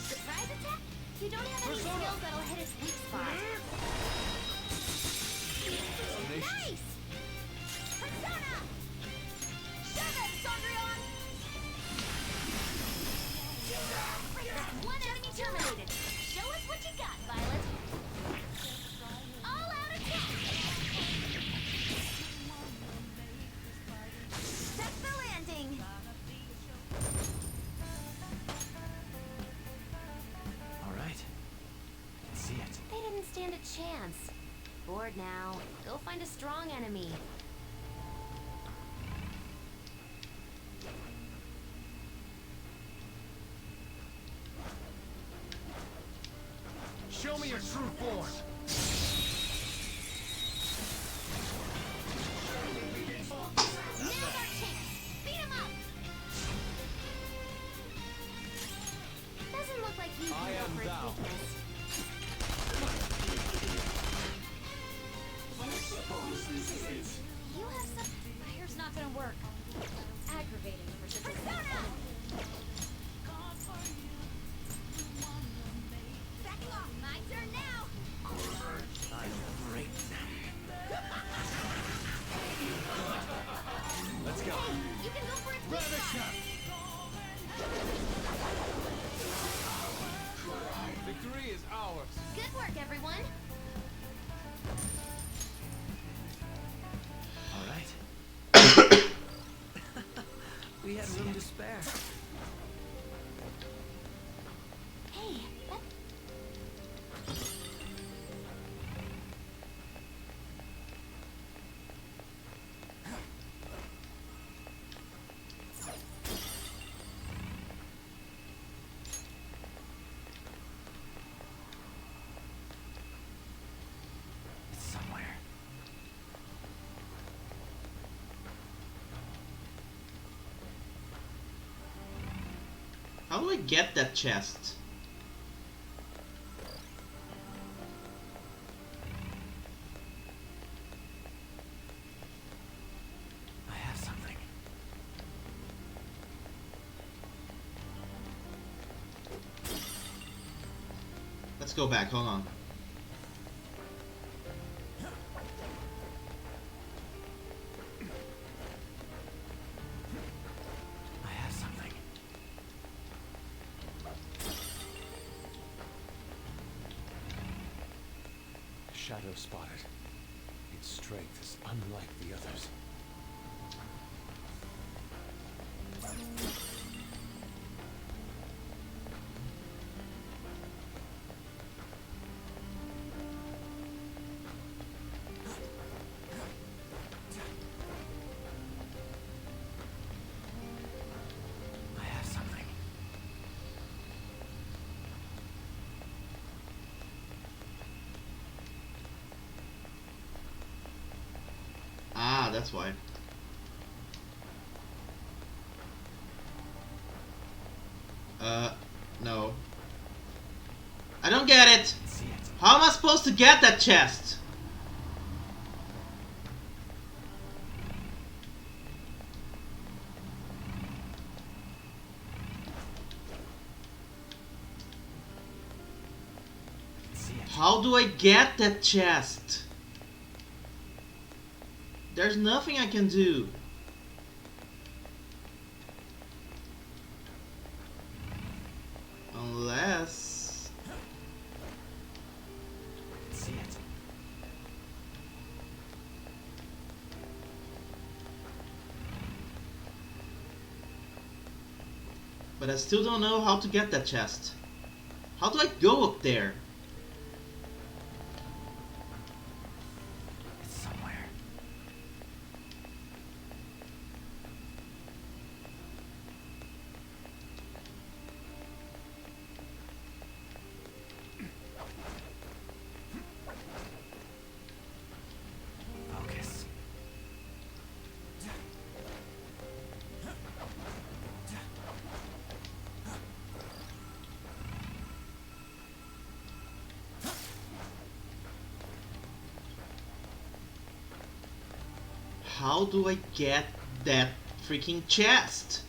Surprise attack? You don't have any skills that'll hit his weak spot. Nice! Persona! Show them, Sandrion! One enemy terminated. Show us what you got, Violet. All out attack! Set the landing! All right. I can see it. They didn't stand a chance. Bored now. Go find a strong enemy. Show me your true form. Now's our chance. Beat him up. Doesn't look like you I can go am for his thou. weakness. You have some... Fire's not gonna work. Aggravating for such a... Persona! Backing off. My turn now. Let's go. You can go for it this time. Victory is ours. Good work, everyone. All right. We had room to spare. Hey, that... It's somewhere. How do I get that chest? I have something. Let's go back, hold on. I have something. Shadow spotted. Its strength is unlike the others. I have something. Ah, that's why. No. I don't get it! See it. How am I supposed to get that chest? See it. How do I get that chest? There's nothing I can do. Unless... See it. But I still don't know how to get that chest. How do I go up there? It's somewhere. Focus. How do I get that freaking chest?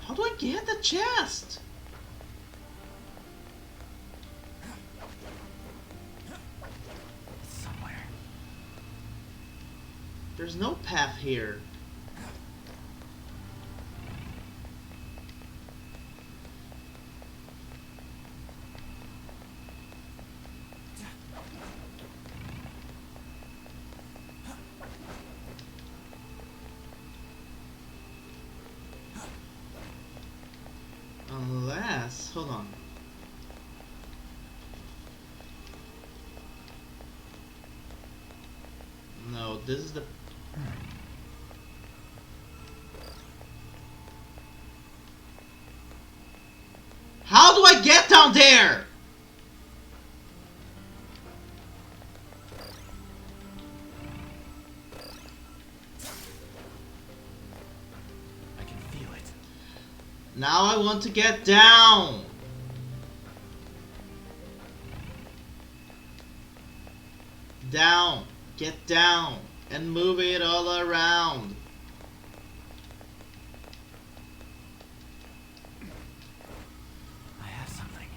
How do I get the chest? It's somewhere. There's no path here. Unless, hold on. No, this is the... I get down there? I can feel it. Now I want to get down. Down. Get down. And move it all around. I have something.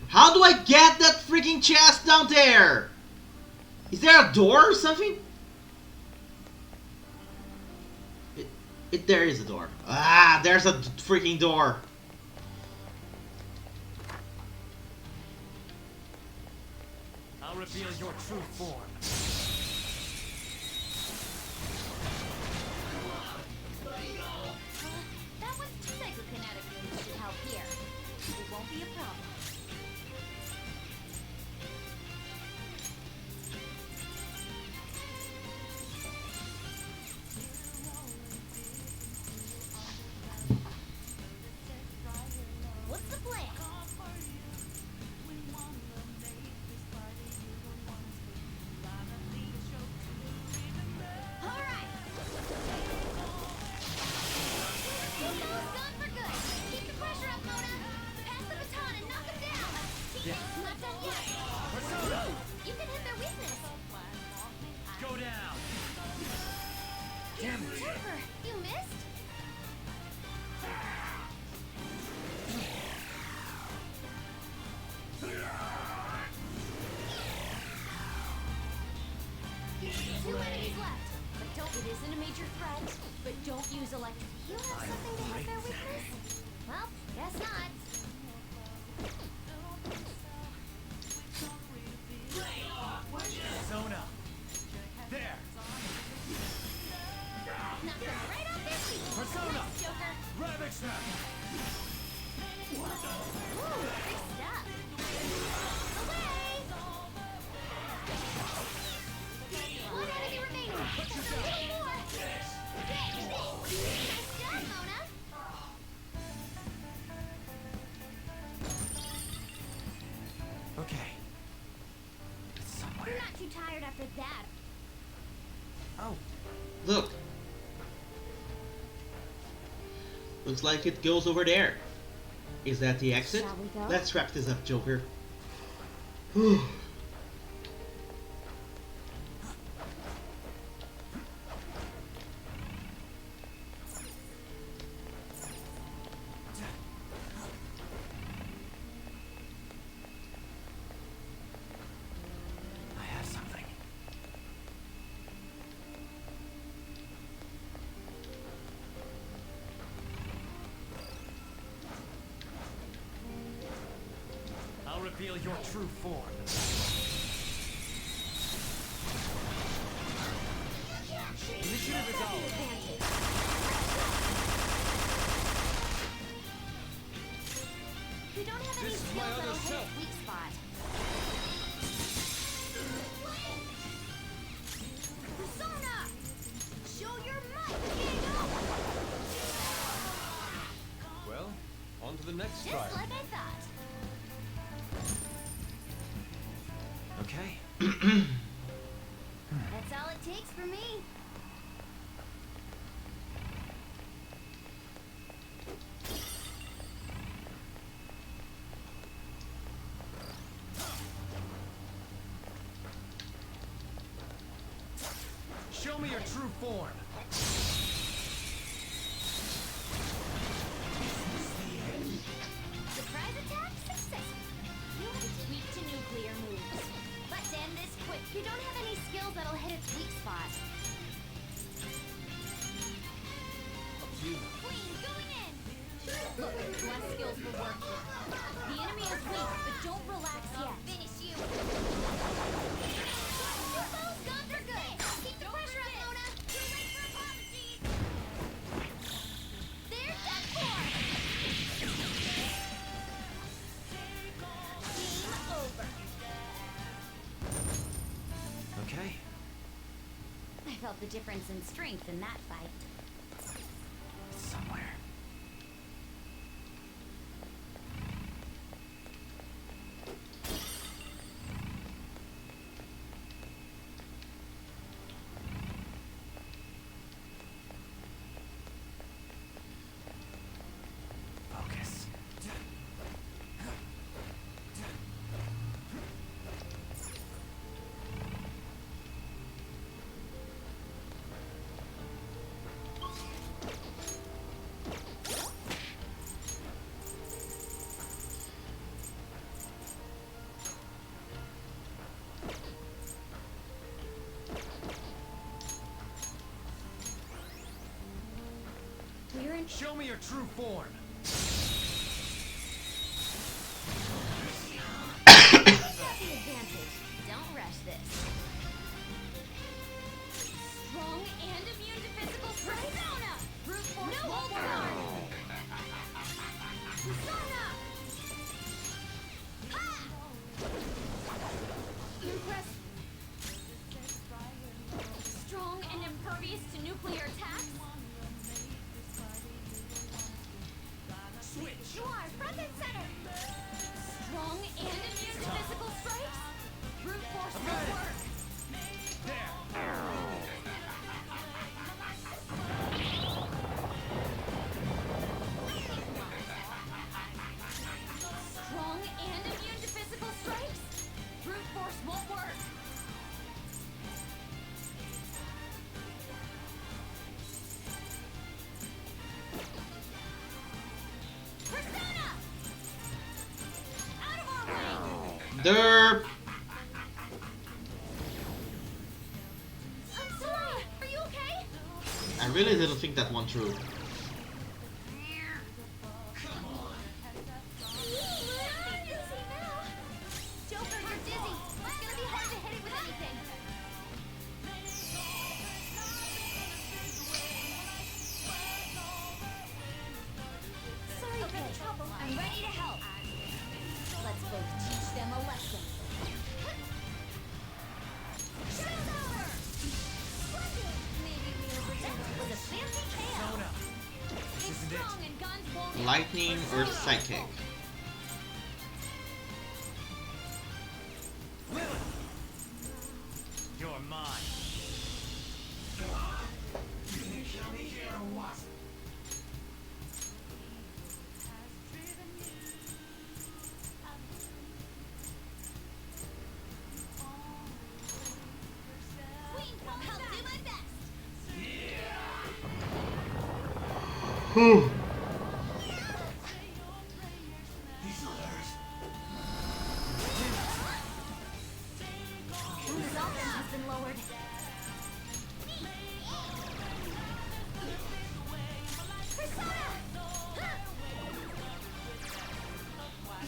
How do I get that freaking chest down there? Is there a door or something? There is a door. Ah, there's a freaking door. I'll reveal your true form. That was psychokinetic moves should help here. It won't be a problem. What's the plan? All right. This ball's gone for good. Keep the pressure up, Mona. Pass the baton and knock them down. Teammates, not done yet. You can hit their weakness. Go down. Damn it. Trevor, you missed? Two enemies left. But don't, it isn't a major threat. But don't use electric. You have something to hit their weakness? Well, guess not. Zona. There. Knock them right off their feet. Persona. Nice, Joker. Ravage them. Ooh, big stuff. Away! One enemy remaining. Just a little more. Nice job, Mona. Okay. It's somewhere. You're not too tired after that. Oh, Look. Looks like it goes over there. Is that the exit? Shall we go? Let's wrap this up, Joker. Whew. I have something. I'll reveal your true form. Initiative is ours. You don't have any This is skills my that'll other hit self. its weak spot. Persona! Show your might, Diego! Well, on to the next Just trial. like I thought. Okay. That's all it takes for me. Show me your true form. Surprise attack successful. You have tweaked to nuclear moves. But to end this quick, you don't have any skills that'll hit its weak spot. Queen, going in! Look, less skills will work here. The enemy is weak, but don't relax yet. Finish you. Your bow's gone for good. Keep the pressure up, Mona. Too late for apologies. There's that for. Game over. Okay. I felt the difference in strength in that fight. Somewhere. Focus. We're in. Show me your true form. Got the advantage. Don't rush this. Strong and immune to physical strength. Persona! Brute force no hold guard! Persona! Ha! Impress. Strong and impervious to nuclear attacks. Switch. You are front and center. Strong and immune to physical strikes. Brute force will work. Strong and immune to physical strikes. Brute force won't work. Persona! Out of our way! Derp. I'm sorry. Are you okay? I really didn't think that one through. Easy now. Joker, you're dizzy. It's gonna be hard to hit it with anything. Sorry for the trouble. I'm ready to help. Let's both teach them a lesson. Shadow Power! Splendid! Maybe we overdid it. Was a fancy KO. This It's isn't it. strong and guns won't hit. Lightning or psychic? You're mine. Queen, I'll do my best. Persona has been lowered. Persona!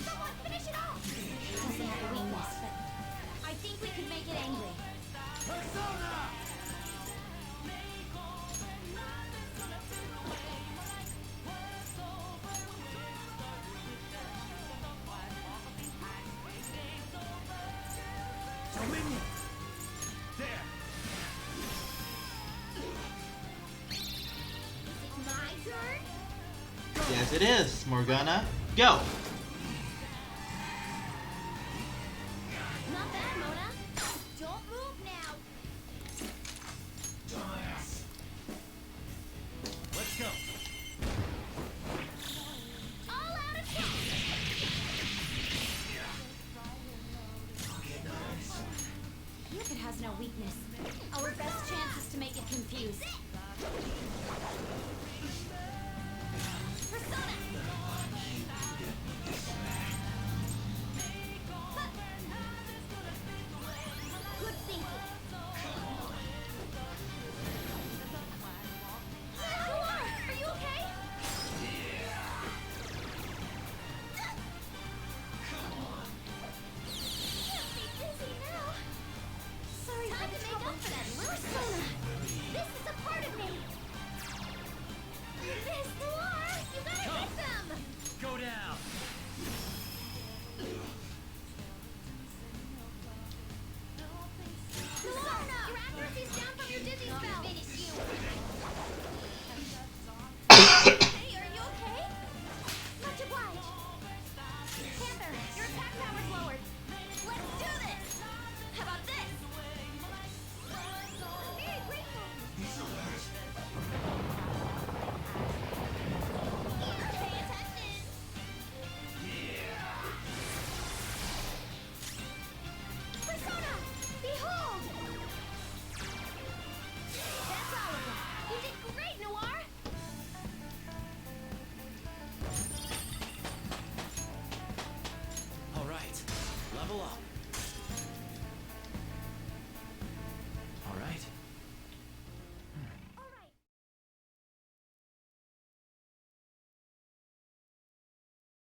Someone finish it off! Doesn't have a weakness, but I think we could make it angry. Dominion. There. My turn? Yes, it is. Morgana, go.